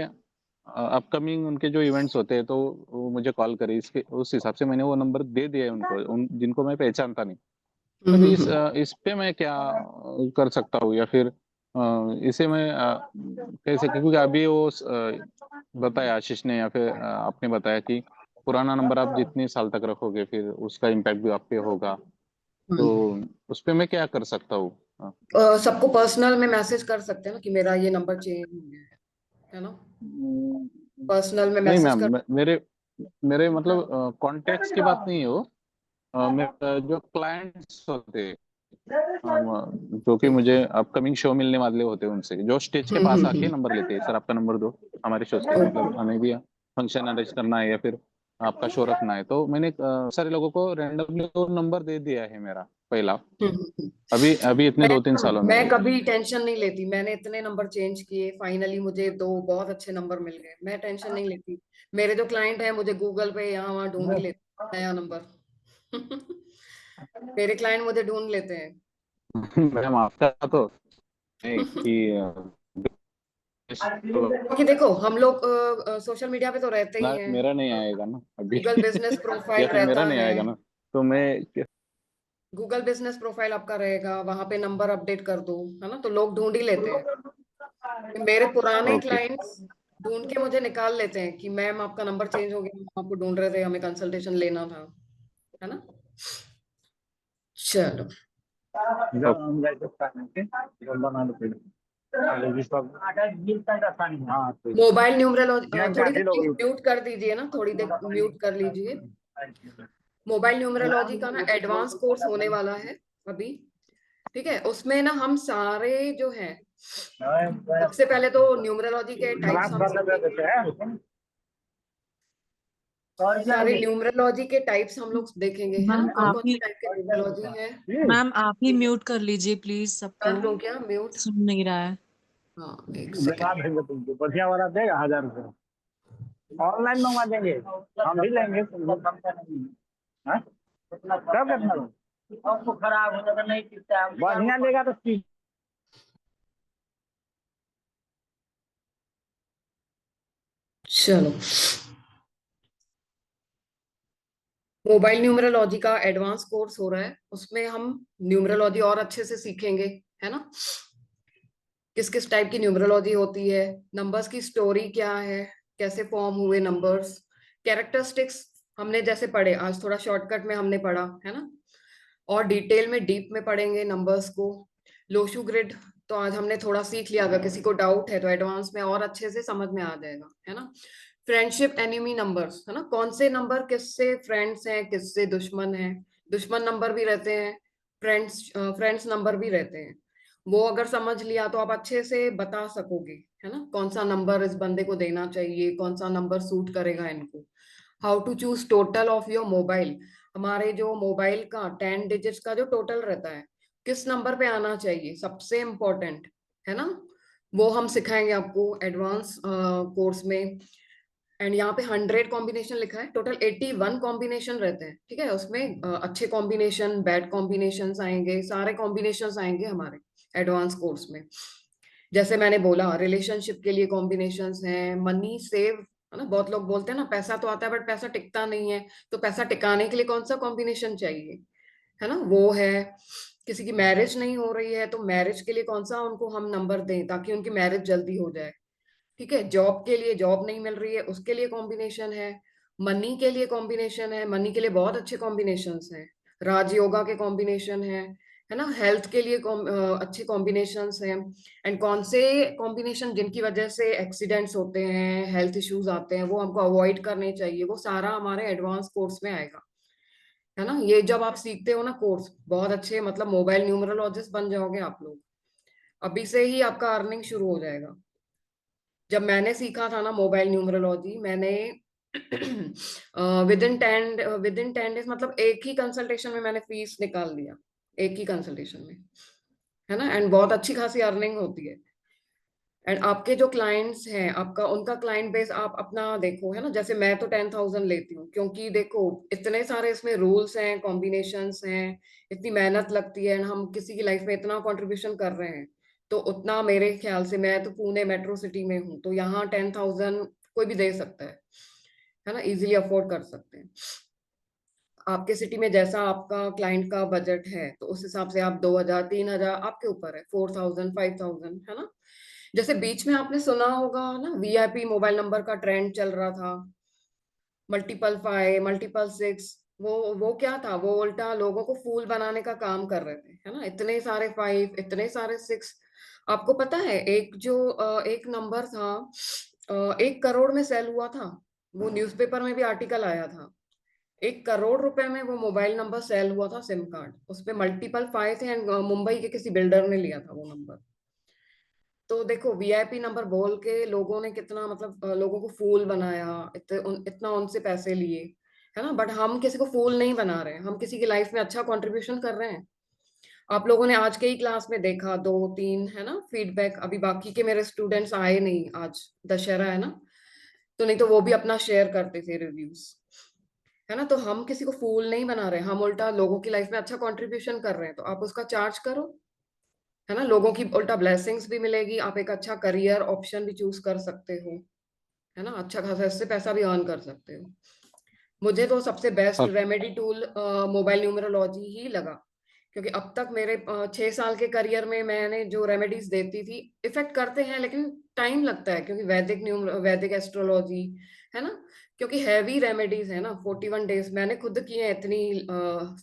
S4: अपकमिंग उनके जो इवेंट्स होते हैं, तो वो मुझे कॉल करे, इसके उस हिसाब से मैंने वो नंबर दे दिया है उनको, उन जिनको मैं पहचानता नहीं। तो अभी इस पे मैं क्या कर सकता हूँ, या फिर इसे मैं कैसे, क्योंकि अभी वो बताया आशीष ने, या फिर आपने बताया कि पुराना नंबर आप जितने साल तक रखोगे फिर उसका इम्पैक्ट भी आप पे होगा। तो उस पे मैं क्या कर सकता हूँ?
S2: सबको पर्सनल में मैसेज कर सकते हैं ना कि मेरा ये नंबर चेंज हो गया है ना।
S4: हम्म,
S2: पर्सनल में
S4: नहीं
S2: मैसेज
S4: मैम,
S2: कर।
S4: मेरे मेरे मतलब कॉन्टेक्ट्स की बात नहीं है वो। मेरे जो क्लाइंट्स होते हैं, जो कि मुझे अपकमिंग शो मिलने वाले होते हैं, उनसे जो स्टेज के पास आके
S2: हम्म।
S4: नंबर लेते हैं, सर आपका नंबर दो हमारे शो के, मतलब हमें भी फंक्शन अरेंज करना है, या फिर आपका शो रखना है, तो मैंने सारे लोगों को रैंडमली नंबर दे दिया है मेरा पहला, अभी अभी इतने 2-3 सालों में।
S2: मैं कभी टेंशन नहीं लेती, मैंने इतने नंबर चेंज किए, फाइनली मुझे 2 बहुत अच्छे नंबर मिल गए, मैं टेंशन नहीं लेती। मेरे जो क्लाइंट है मुझे गूगल पे यहाँ वहाँ ढूंढ ही लेते नया नंबर। मेरे क्लाइंट मुझे ढूंढ लेते हैं।
S4: मैम आपका तो नहीं कि
S2: क्योंकि देखो हम लोग सोशल मीडिया पे तो रहते ही हैं,
S4: मेरा नहीं आएगा ना अभी।
S2: गूगल बिजनेस
S4: या
S2: प्रोफाइल
S4: फिर मेरा
S2: रहता
S4: नहीं
S2: है,
S4: आएगा ना, तो मैं
S2: गूगल बिजनेस प्रोफाइल आपका रहेगा, वहां पे नंबर अपडेट कर दो, है ना, तो लोग ढूंढ ही लेते हैं। मेरे पुराने
S4: ओके।
S2: क्लाइंट्स ढूंढ के मुझे निकाल लेते हैं कि मैम आपका नंबर चेंज हो गया, हम आपको ढूंढ रहे थे, हमें कंसल्टेशन लेना था, है ना। चलो, मोबाइल न्यूमरोलॉजी थोड़ी देर म्यूट कर दीजिए ना, थोड़ी देर म्यूट कर लीजिए। मोबाइल न्यूमरोलॉजी का ना एडवांस कोर्स होने वाला है अभी, ठीक है। उसमें ना हम सारे जो है, सबसे पहले तो न्यूमरोलॉजी के टाइप्स हम सीखेंगे, सारे न्यूमरोलॉजी के टाइप्स हम लोग देखेंगे, है ना,
S7: मैम
S2: कौन
S7: आप
S2: कौन से
S7: ही
S2: टाइप के न्यूमरोलॉजी है।
S7: मैम आप ही म्यूट कर लीजिए प्लीज, सबको
S2: कर दूं क्या म्यूट?
S7: सुन नहीं रहा है।
S2: हाँ, एक सेकेंड।
S3: तुमको बढ़िया वाला देगा 1000 रुपये, ऑनलाइन मंगवा देंगे, हम भी लेंगे। हाँ? सब कितना लो? आपको खराब हो जाएगा, नहीं टिकता है। बढ़िया लेगा तो ठीक।
S2: चलो, मोबाइल न्यूमरोलॉजी का एडवांस कोर्स हो रहा है, उसमें हम न्यूमरोलॉजी और अच्छे से सीखेंगे, है ना, किस किस टाइप की न्यूमरोलॉजी होती है, नंबर्स की स्टोरी क्या है, कैसे फॉर्म हुए नंबर्स, कैरेक्टरिस्टिक्स हमने जैसे पढ़े, आज थोड़ा शॉर्टकट में हमने पढ़ा, है ना, और डिटेल में डीप में पढ़ेंगे नंबर्स को। लोशू ग्रिड तो आज हमने थोड़ा सीख लिया, अगर किसी को डाउट है तो एडवांस में और अच्छे से समझ में आ जाएगा, है ना। फ्रेंडशिप एनिमी नंबर्स, है ना, कौन से नंबर किससे फ्रेंड्स हैं, किससे दुश्मन हैं, दुश्मन नंबर भी रहते हैं, फ्रेंड्स नंबर भी रहते हैं। वो अगर समझ लिया तो आप अच्छे से बता सकोगे, है ना, कौन सा नंबर इस बंदे को देना चाहिए, कौन सा नंबर सूट करेगा इनको। How to choose total of your mobile, हमारे जो मोबाइल का 10 डिजिट्स का जो टोटल रहता है, किस नंबर पे आना चाहिए, सबसे इम्पोर्टेंट, है ना, वो हम सिखाएंगे आपको एडवांस कोर्स में। एंड यहाँ पे 100 कॉम्बिनेशन लिखा है, टोटल 81 कॉम्बिनेशन रहते हैं, ठीक है, उसमें अच्छे कॉम्बिनेशन, बैड कॉम्बिनेशन आएंगे, सारे कॉम्बिनेशन आएंगे हमारे एडवांस कोर्स में। जैसे मैंने बोला, रिलेशनशिप के लिए कॉम्बिनेशंस हैं, मनी सेव, है ना, बहुत लोग बोलते हैं ना पैसा तो आता है बट पैसा टिकता नहीं है, तो पैसा टिकाने के लिए कौन सा कॉम्बिनेशन चाहिए, है ना, वो है। किसी की मैरिज नहीं हो रही है तो मैरिज के लिए कौन सा उनको हम नंबर दें ताकि उनकी मैरिज जल्दी हो जाए, ठीक है। जॉब के लिए, जॉब नहीं मिल रही है उसके लिए कॉम्बिनेशन है, मनी के लिए कॉम्बिनेशन है, मनी के लिए बहुत अच्छे कॉम्बिनेशंस हैं, राजयोगा के कॉम्बिनेशन है ना, हेल्थ के लिए अच्छे कॉम्बिनेशंस हैं। एंड कौन से कॉम्बिनेशन जिनकी वजह से एक्सीडेंट्स होते हैं, हेल्थ इश्यूज आते हैं, वो हमको अवॉइड करने चाहिए, वो सारा हमारे एडवांस कोर्स में आएगा, है ना। ये जब आप सीखते हो ना कोर्स, बहुत अच्छे मतलब मोबाइल न्यूमरोलॉजिस्ट बन जाओगे आप लोग, अभी से ही आपका अर्निंग शुरू हो जाएगा। जब मैंने सीखा था ना मोबाइल न्यूमरोलॉजी, मैंने विद इन 10 डेज, मतलब एक ही कंसल्टेशन में मैंने फीस निकाल दिया, एक ही कंसल्टेशन में, है ना। एंड बहुत अच्छी खासी अर्निंग होती है। एंड आपके जो क्लाइंट्स हैं, आपका उनका क्लाइंट बेस आप अपना देखो, है ना, जैसे मैं तो 10,000 लेती हूँ, क्योंकि देखो इतने सारे इसमें रूल्स हैं, कॉम्बिनेशंस हैं, इतनी मेहनत लगती है, हम किसी की लाइफ में इतना कंट्रीब्यूशन कर रहे हैं, तो उतना मेरे ख्याल से, मैं तो पुणे मेट्रो सिटी में हूँ, तो यहाँ 10,000 कोई भी दे सकता है ना, इजीली अफोर्ड कर सकते हैं। आपके सिटी में जैसा आपका क्लाइंट का बजट है तो उस हिसाब से आप 2,000 3,000 आपके ऊपर है, 4,000 5,000, है ना। जैसे बीच में आपने सुना होगा ना, वीआईपी मोबाइल नंबर का ट्रेंड चल रहा था, मल्टीपल 5 मल्टीपल 6, वो क्या था, वो उल्टा लोगों को फूल बनाने का काम कर रहे थे, है ना, इतने सारे 5 इतने सारे 6। आपको पता है एक जो एक नंबर था 1 करोड़ में सेल हुआ था, वो न्यूज़पेपर में भी आर्टिकल आया था, 1 करोड़ रुपए में वो मोबाइल नंबर सेल हुआ था, सिम कार्ड, उसपे मल्टीपल 5 थे, एंड मुंबई के किसी बिल्डर ने लिया था वो नंबर। तो देखो वीआईपी नंबर बोल के लोगों ने कितना मतलब लोगों को फूल बनाया, इतना उनसे पैसे लिए, है ना। बट हम किसी को फूल नहीं बना रहे हैं, हम किसी की लाइफ में अच्छा कंट्रीब्यूशन कर रहे हैं। आप लोगों ने आज के ही क्लास में देखा 2-3, है ना, फीडबैक। अभी बाकी के मेरे स्टूडेंट्स आए नहीं, आज दशहरा है ना, तो नहीं तो वो भी अपना शेयर करते थे रिव्यूज, है ना। तो हम किसी को फूल नहीं बना रहे, हम उल्टा लोगों की लाइफ में अच्छा कंट्रीब्यूशन कर रहे हैं, तो आप उसका चार्ज करो, है ना। लोगों की उल्टा ब्लेसिंग्स भी मिलेगी, आप एक अच्छा करियर ऑप्शन भी चूज कर सकते हो, है ना। अच्छा खासा इससे पैसा भी अर्न कर सकते हो। मुझे तो सबसे best
S4: sir
S2: remedy tool mobile numerology ही लगा, क्योंकि अब तक मेरे 6 साल के करियर में मैंने जो रेमेडीज देती थी, इफेक्ट करते हैं लेकिन टाइम लगता है, क्योंकि वैदिक एस्ट्रोलॉजी, है ना, क्योंकि हैवी रेमेडीज है ना। 41 डेज मैंने खुद किए हैं, इतनी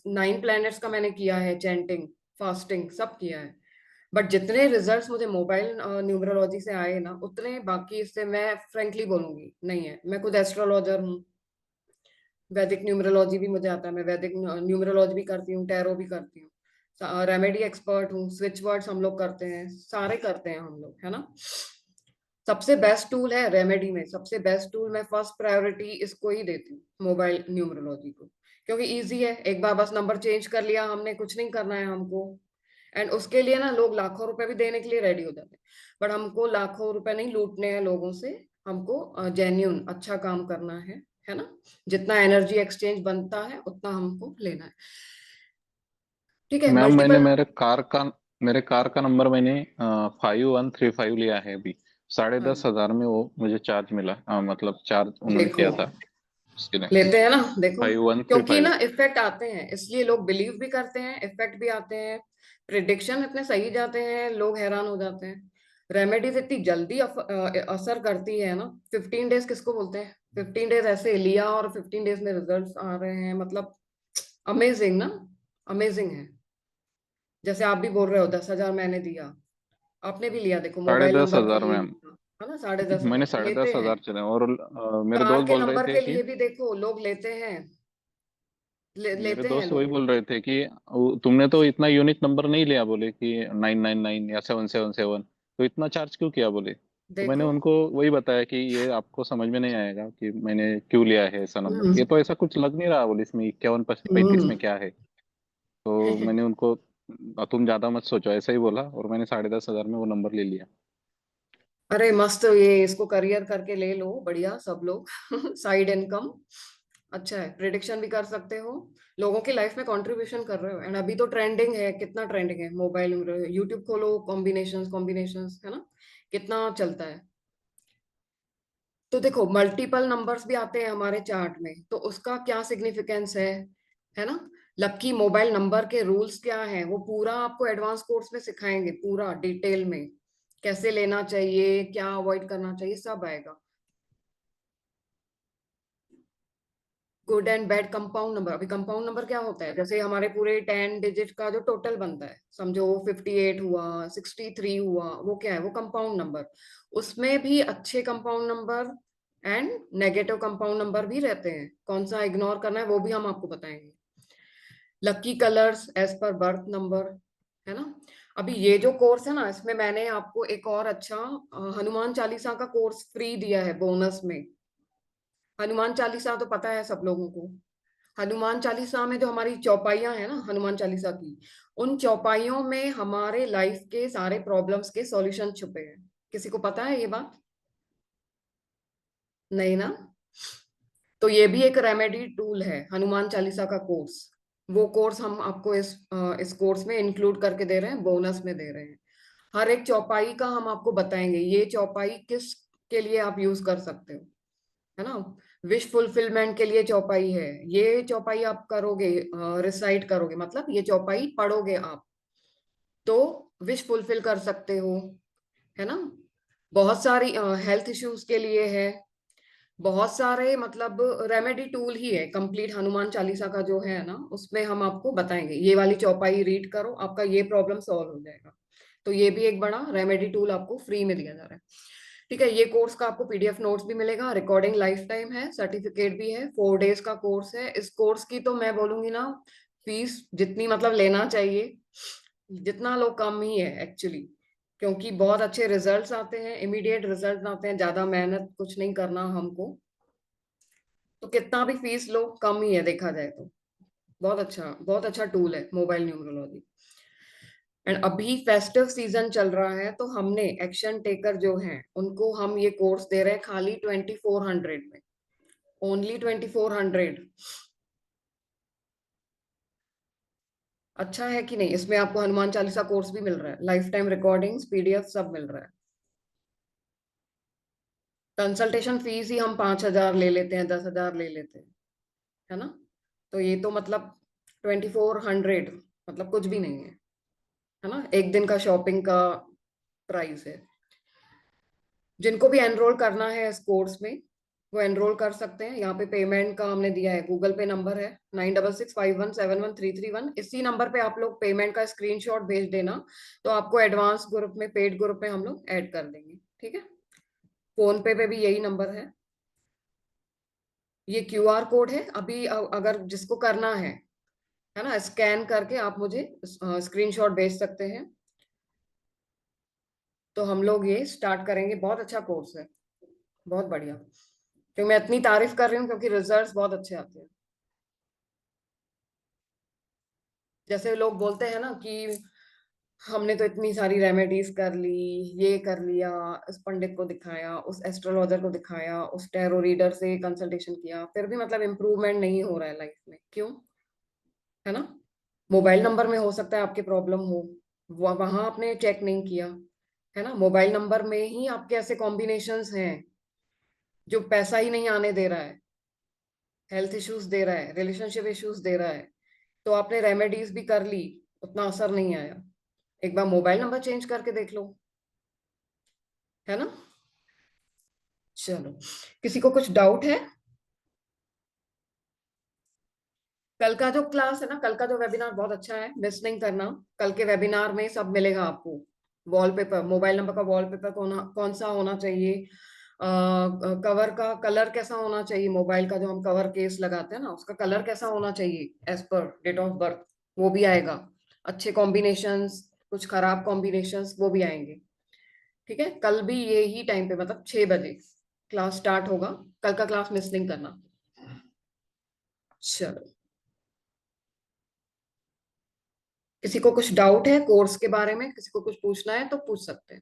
S2: 9 प्लैनेट्स का मैंने किया है, चैंटिंग, फास्टिंग सब किया है। बट जितने रिजल्ट्स मुझे मोबाइल न्यूमरोलॉजी से आए ना, उतने बाकी इससे मैं फ्रेंकली बोलूंगी नहीं है। मैं खुद एस्ट्रोलॉजर हूँ, वैदिक न्यूमरोलॉजी भी मुझे आता है, मैं वैदिक न्यूमरोलॉजी भी करती हूँ, टैरो भी करती हूँ, रेमेडी एक्सपर्ट हूँ, स्विच वर्ड्स हम लोग करते हैं, सारे करते हैं हम लोग, है ना। सबसे बेस्ट टूल है रेमेडी में, सबसे बेस्ट टूल मैं फर्स्ट प्रायोरिटी इसको ही देती हूँ, मोबाइल न्यूमरोलॉजी को, क्योंकि इजी है। एक बार बस नंबर चेंज कर लिया हमने, कुछ नहीं करना है हमको। एंड उसके लिए ना लोग लाखों रुपए भी देने के लिए रेडी हो जाते हैं, बट हमको लाखों रुपए नहीं लूटने हैं लोगों से, हमको जेन्यून अच्छा काम करना है ना। जितना एनर्जी एक्सचेंज बनता है उतना हमको लेना है, ठीक है।
S4: मैम मैंने
S2: मल्टीपल।
S4: मेरे कार का नंबर मैंने 5135 लिया है अभी। 10,500 में वो मुझे चार्ज मिला, मतलब चार्ज उन्होंने
S2: देखो
S4: किया था उसके लिए।
S2: लेते हैं ना, देखो,
S4: फाइव वन थ्री
S2: क्योंकि
S4: फाइव
S2: ना इफेक्ट आते हैं इसलिए लोग बिलीव भी करते हैं, इफेक्ट भी आते हैं, प्रिडिक्शन इतने सही जाते हैं, लोग हैरान हो जाते हैं। रेमेडीज इतनी जल्दी असर करती है ना। 15 डेज किसको बोलते हैं, 15 डेज ऐसे लिया और 15 डेज में रिजल्ट्स आ रहे हैं, मतलब अमेजिंग ना, अमेजिंग है। जैसे आप भी बोल रहे हो 10,000 मैंने दिया, आपने भी लिया, देखो
S4: साढ़े
S2: मोबाइल
S4: दस
S2: नंबर के
S4: हजार
S2: लिए
S4: मैम।
S2: लिया, है ना। 10,500
S4: मैंने साढ़े
S2: लेते
S4: दस
S2: हैं।
S4: हजार चले और मेरे
S2: कार
S4: दोस्त
S2: के
S4: बोल रहे
S2: नंबर
S4: थे
S2: के
S4: कि
S2: लिए भी देखो लोग लेते हैं,
S4: मेरे
S2: लेते हैं
S4: दोस्त वही
S2: लोग।
S4: बोल रहे थे कि तुमने तो इतना यूनिक नंबर नहीं लिया, बोले कि 999 या 777, तो इतना चार्ज क्यों किया बोले। तो मैंने
S2: देखो।
S4: उनको वही बताया कि ये आपको समझ में नहीं आएगा कि मैंने क्यों लिया है ऐसा नंबर,
S2: हम्म
S4: ये तो ऐसा कुछ लग नहीं रहा बोले, इसमें 51-35 में
S2: हम्म।
S4: क्या है। तो मैंने उनको तुम ज्यादा मत सोचो ऐसा ही बोला, और मैंने 10,500 में वो नंबर ले लिया।
S2: अरे मस्त, ये इसको करियर करके ले लो, बढ़िया सब लोग साइड इनकम अच्छा है, प्रिडिक्शन भी कर सकते हो, लोगों की लाइफ में कंट्रीब्यूशन कर रहे हो। एंड अभी तो ट्रेंडिंग है, कितना ट्रेंडिंग है मोबाइल, यूट्यूब खोलो, कॉम्बिनेशंस कॉम्बिनेशंस, है ना, कितना चलता है। तो देखो मल्टीपल नंबर्स भी आते हैं हमारे चार्ट में, तो उसका क्या सिग्निफिकेंस है ना। लकी मोबाइल नंबर के रूल्स क्या हैं, वो पूरा आपको एडवांस कोर्स में सिखाएंगे, पूरा डिटेल में, कैसे लेना चाहिए, क्या अवॉइड करना चाहिए, सब आएगा। Good and bad compound number, अभी कंपाउंड नंबर क्या होता है, जैसे हमारे पूरे 10 डिजिट का जो टोटल बनता है, समझो 58 हुआ, 63 हुआ, वो क्या है, वो कंपाउंड नंबर। उसमें भी अच्छे compound number and negative compound number भी रहते हैं, कौन सा इग्नोर करना है वो भी हम आपको बताएंगे। Lucky colours as per birth number, है ना। अभी ये जो कोर्स है ना, इसमें मैंने आपको एक और अच्छा हनुमान चालीसा का कोर्स फ्री दिया है बोनस में। हनुमान चालीसा तो पता है सब लोगों को, हनुमान चालीसा में जो हमारी चौपाइयां है ना हनुमान चालीसा की, उन चौपाइयों में हमारे लाइफ के सारे प्रॉब्लम्स के सॉल्यूशन छुपे हैं। किसी को पता है ये बात? नहीं ना। तो ये भी एक रेमेडी टूल है, हनुमान चालीसा का कोर्स। वो कोर्स हम आपको इस कोर्स में इंक्लूड करके दे रहे हैं, बोनस में दे रहे हैं। हर एक चौपाई का हम आपको बताएंगे, ये चौपाई किस के लिए आप यूज कर सकते हो, है ना। विश फुलफिलमेंट के लिए चौपाई है, ये चौपाई आप करोगे, रिसाइट करोगे, मतलब ये चौपाई पढ़ोगे आप, तो विश फुलफिल कर सकते हो, है ना। बहुत सारी हेल्थ इश्यूज के लिए है, बहुत सारे, मतलब रेमेडी टूल ही है कंप्लीट। हनुमान चालीसा का जो है ना, उसमें हम आपको बताएंगे, ये वाली चौपाई रीड करो, आपका ये प्रॉब्लम सॉल्व हो जाएगा। तो ये भी एक बड़ा रेमेडी टूल आपको फ्री में दिया जा रहा है, ठीक है। ये कोर्स का आपको पीडीएफ नोट्स भी मिलेगा, रिकॉर्डिंग लाइफ टाइम है, सर्टिफिकेट भी है, 4 डेज का कोर्स है। इस कोर्स की तो मैं बोलूंगी ना, फीस जितनी मतलब लेना चाहिए, जितना लो कम ही है एक्चुअली, क्योंकि बहुत अच्छे रिजल्ट्स आते हैं, इमीडिएट रिजल्ट आते हैं, ज्यादा मेहनत कुछ नहीं करना हमको, तो कितना भी फीस लो कम ही है देखा जाए तो। बहुत अच्छा टूल है मोबाइल न्यूमरोलॉजी। एंड अभी फेस्टिव सीजन चल रहा है, तो हमने एक्शन टेकर जो हैं उनको हम ये कोर्स दे रहे हैं खाली 2400 में, ओनली 2400। अच्छा है कि नहीं? इसमें आपको हनुमान चालीसा कोर्स भी मिल रहा है, लाइफ टाइम रिकॉर्डिंग्स, पीडीएफ सब मिल रहा है। कंसल्टेशन फीस ही हम 5000 ले लेते हैं, 10,000 ले लेते हैं, है ना? तो ये तो मतलब 2400 मतलब कुछ भी नहीं है ना? एक दिन का शॉपिंग का प्राइस है। जिनको भी एनरोल करना है इस कोर्स में वो एनरोल कर सकते हैं। यहाँ पे पेमेंट का हमने दिया है, गूगल पे नंबर है 9665171331। इसी नंबर पे आप लोग पेमेंट का स्क्रीनशॉट भेज देना, तो आपको एडवांस ग्रुप में, पेड ग्रुप में हम लोग ऐड कर देंगे, ठीक है? फोन पे भी यही नंबर है। ये क्यूआर कोड है, अभी अगर जिसको करना है ना, स्कैन करके आप मुझे स्क्रीनशॉट भेज सकते हैं, तो हम लोग ये स्टार्ट करेंगे। बहुत अच्छा कोर्स है, बहुत बढ़िया। क्योंकि मैं इतनी तारीफ कर रही हूँ क्योंकि रिजल्ट्स बहुत अच्छे आते हैं। जैसे लोग बोलते हैं ना कि हमने तो इतनी सारी रेमेडीज कर ली, ये कर लिया, इस पंडित को दिखाया, उस एस्ट्रोलॉजर को दिखाया, उस टैरो रीडर से कंसल्टेशन किया, फिर भी मतलब इम्प्रूवमेंट नहीं हो रहा है लाइफ में, क्यों? है ना? मोबाइल नंबर में हो सकता है आपके प्रॉब्लम हो, वहां आपने चेक नहीं किया, है ना? मोबाइल नंबर में ही आपके ऐसे कॉम्बिनेशंस हैं जो पैसा ही नहीं आने दे रहा है, हेल्थ इश्यूज दे रहा है, रिलेशनशिप इश्यूज दे रहा है। तो आपने रेमेडीज भी कर ली, उतना असर नहीं आया। एक बार मोबाइल नंबर चेंज करके देख लो, है ना? चलो, किसी को कुछ डाउट है? कल का जो क्लास है ना, कल का जो वेबिनार बहुत अच्छा है, मिस नहीं करना। कल के वेबिनार में सब मिलेगा आपको। वॉलपेपर, मोबाइल नंबर का वॉलपेपर कौन सा होना चाहिए, कवर का कलर कैसा होना चाहिए, मोबाइल का जो हम कवर केस लगाते हैं ना, उसका कलर कैसा होना चाहिए as per date of birth, वो भी आएगा। अच्छे कॉम्बिनेशंस, कुछ खराब कॉम्बिनेशंस, वो भी आएंगे। ठीक है? कल भी यही टाइम पे, मतलब 6 बजे क्लास स्टार्ट होगा। कल का क्लास मिस नहीं करना। चलो, किसी को कुछ डाउट है कोर्स के बारे में, किसी को कुछ पूछना है तो पूछ सकते हैं।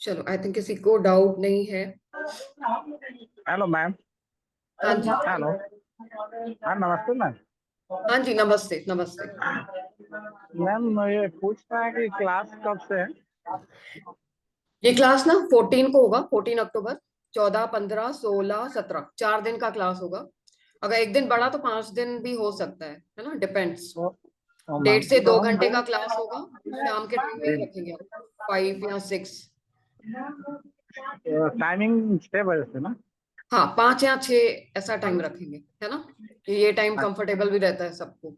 S2: चलो, आई थिंक किसी को डाउट नहीं है।
S3: Hello ma'am.
S2: हाँ जी,
S3: हेलो। हाँ नमस्ते मैम।
S2: हाँ जी, नमस्ते नमस्ते।
S3: मैम ये पूछना है कि क्लास कब से है?
S2: ये क्लास ना 14 को होगा, 14 अक्टूबर। 14, 15, 16, 17, 4 दिन का क्लास होगा। अगर एक दिन बढ़ा तो 5 दिन भी हो सकता है ना? डिपेंड्स।
S3: मैम
S2: 1.5 से
S3: तो
S2: 2
S3: हम
S2: घंटे का क्लास होगा, शाम के टाइम में ही रखेंगे हम, 5 या 6।
S3: टाइमिंग 6 बजे से ना?
S2: हाँ, 5 या 6 ऐसा टाइम रखेंगे, है ना? ये टाइम कंफर्टेबल भी रहता है सबको।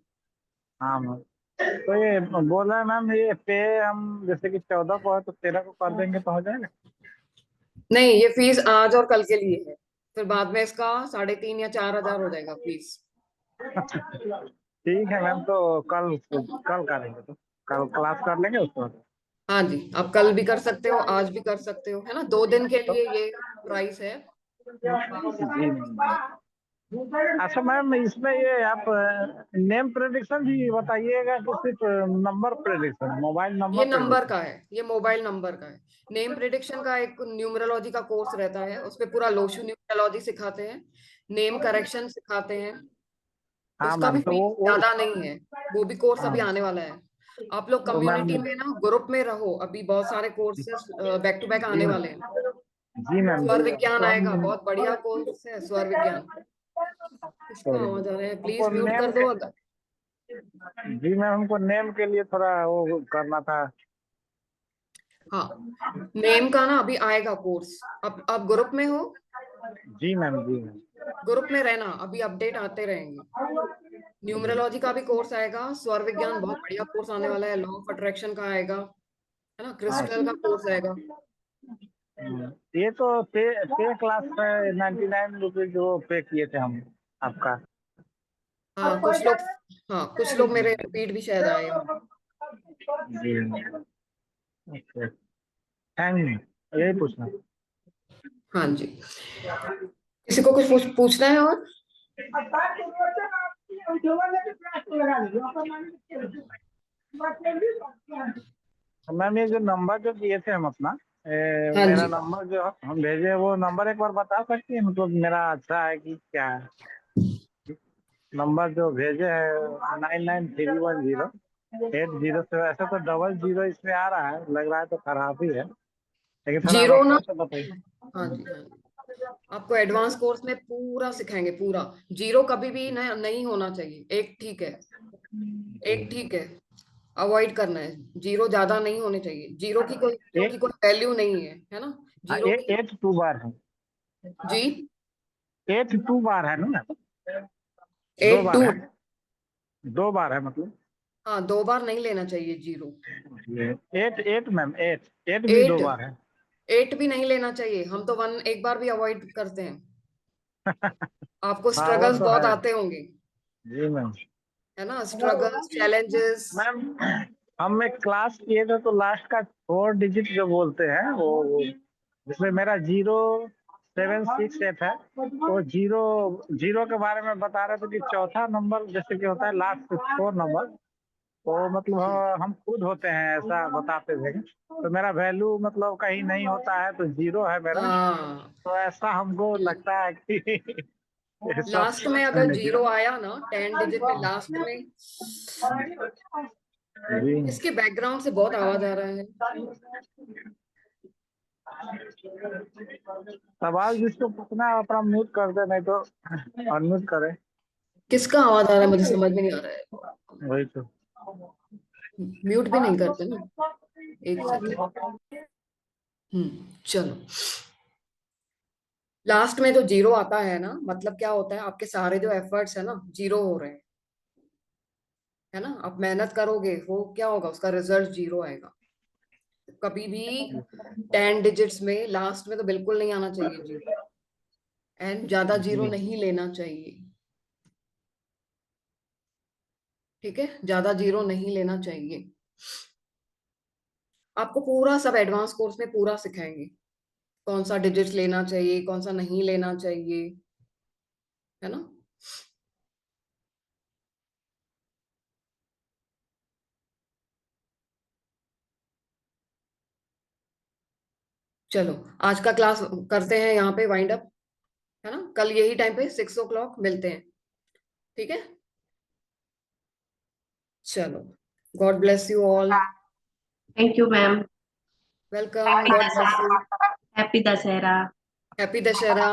S3: हाँ मैम। तो ये बोल रहे हैं मैम, ये पे हम जैसे कि 14 को है तो 13 को कर देंगे तो हो जाएगा?
S2: नहीं, ये फीस आज और कल के लिए है, फिर बाद में इसका 3,500 या 4,000 हो जाएगा फीस।
S3: ठीक है मैम, तो कल कल करेंगे, तो कल क्लास कर लेंगे उसके बाद।
S2: हाँ जी, आप कल भी कर सकते हो, आज भी कर सकते हो, है ना? 2 दिन के लिए ये प्राइस है।
S3: जी मैम। अच्छा मैम, इसमें ये आप नेम प्रेडिक्शन भी बताइएगा कि सिर्फ नंबर प्रेडिक्शन, मोबाइल
S2: ये
S3: नंबर
S2: नंबर
S3: प्रेडिक्शन?
S2: का है, ये मोबाइल नंबर का है। नेम प्रिडिक्शन का एक न्यूमरोलॉजी का कोर्स रहता है, उसमें पूरा लोशु न्यूमरोलॉजी सिखाते हैं, नेम करेक्शन सिखाते हैं।
S3: हाँ
S2: उसका भी
S3: मैम, तो
S2: फीस
S3: वो
S2: ज्यादा नहीं है, वो भी कोर्स
S3: हाँ
S2: अभी आने वाला है। आप लोग
S3: तो मैम
S2: कम्युनिटी में ना, ग्रुप में रहो, अभी बहुत सारे कोर्सेस बैक टू बैक
S3: जी
S2: आने
S3: मैम।
S2: वाले हैं।
S3: जी मैम,
S2: स्वर
S3: जी मैम,
S2: विज्ञान
S3: तो
S2: आएगा,
S3: हम
S2: बहुत बढ़िया कोर्स है स्वर विज्ञान। किसका
S3: सॉरी
S2: आवाज आ रहा है?
S3: हमको
S2: प्लीज म्यूट
S3: नेम
S2: कर दो
S3: के
S2: अगर।
S3: जी मैम, हमको नेम के लिए थोड़ा वो करना था।
S2: हाँ, नेम का ना अभी आएगा कोर्स। अब आप ग्रुप में हो?
S3: जी मैम, जी मैम।
S2: ग्रुप में रहना, अभी अपडेट आते रहेंगे। न्यूमरोलॉजी का भी कोर्स आएगा, स्वर विज्ञान बहुत बढ़िया कोर्स आने वाला है, लॉ ऑफ अट्रैक्शन का आएगा, है ना, क्रिस्टल का कोर्स आएगा।
S3: ये तो पे क्लास है 99 रुपीज जो पे किए थे हम आपका।
S2: हाँ कुछ लोग मेरे रिपीट भी शायद आए हों।
S3: जी ओके थैंक यू, यही पूछना।
S2: हाँ जी, किसी को कुछ पूछना है और?
S3: मैम ये जो नंबर जो दिए थे हम अपना
S2: हाँ
S3: मेरा
S2: जी,
S3: नंबर जो हम भेजे वो नंबर एक बार बता सकती है, मतलब मेरा अच्छा है कि क्या है? नंबर जो भेजे है 99310807, ऐसा तो 00 इसमें आ रहा है, लग रहा है तो खराब ही है, लेकिन थोड़ा
S2: जीरो ना।
S3: रफ से बताइए।
S2: हाँ जी, हाँ जी, आपको एडवांस कोर्स में पूरा सिखाएंगे, पूरा। जीरो कभी भी नहीं होना चाहिए, एक ठीक है, एक ठीक है, अवॉइड करना है। जीरो ज्यादा नहीं होने चाहिए, जीरो की कोई वैल्यू नहीं है ना, जीरो की।
S3: 82 बार है,
S2: जी
S3: 82 बार है ना, 2
S2: 8
S3: बार
S2: 2।
S3: है, 2 बार है मतलब।
S2: हाँ 2 बार नहीं लेना चाहिए जीरो।
S3: 8 मैम 8 भी 2 बार है।
S2: 8 भी नहीं लेना चाहिए, हम तो 1 एक बार भी अवॉइड करते हैं। आपको
S3: हाँ वो
S2: स्ट्रगल्स
S3: तो
S2: बहुत
S3: है
S2: आते होंगे,
S3: जी मैम।
S2: है ना, स्ट्रगल्स चैलेंजेस।
S3: मैम हम एक क्लास किए थे तो लास्ट का 4 डिजिट जो बोलते हैं वो जिसमें मेरा 0768 है, तो जीरो जीरो के बारे में बता रहे थे कि चौथा नंबर जैसे कि होता है लास्ट 4 नंबर, तो मतलब हम खुद होते हैं ऐसा बताते थे, तो मेरा वैल्यू मतलब कहीं नहीं होता है, तो 0 है मेरा,
S2: हाँ
S3: तो ऐसा हमको लगता है कि ऐसा
S2: लास्ट में अगर जीरो आया ना 10 डिजिट में लास्ट में,
S3: जी
S2: इसके बैकग्राउंड से बहुत आवाज आ रहा है।
S3: सवाल जिसको पूछना है अपना म्यूट कर दे, नहीं तो अनम्यूट करे।
S2: किसका आवाज आ रहा है मुझे समझ में नहीं आ रहा है।
S3: वही तो
S2: म्यूट भी नहीं करते ना, एक सेकेंड। चलो, लास्ट में जो जीरो आता है ना, मतलब क्या होता है, आपके सारे जो एफर्ट्स है ना जीरो हो रहे हैं, है ना, आप मेहनत करोगे वो क्या होगा, उसका रिजल्ट जीरो आएगा। कभी भी 10 डिजिट्स में लास्ट में तो बिल्कुल नहीं आना चाहिए जीरो, एंड ज्यादा जीरो
S3: जी
S2: नहीं लेना चाहिए, ठीक है, ज्यादा जीरो नहीं लेना चाहिए। आपको पूरा सब एडवांस कोर्स में पूरा सिखाएंगे, कौन सा डिजिट्स लेना चाहिए, कौन सा नहीं लेना चाहिए, है ना। चलो आज का क्लास करते हैं यहाँ पे वाइंड अप, है ना, कल यही टाइम पे 6 o'clock मिलते हैं, ठीक है। चलो, God bless you all,
S5: thank you ma'am.
S2: Welcome, God bless you,
S5: happy Dussehra.
S2: Happy Dussehra.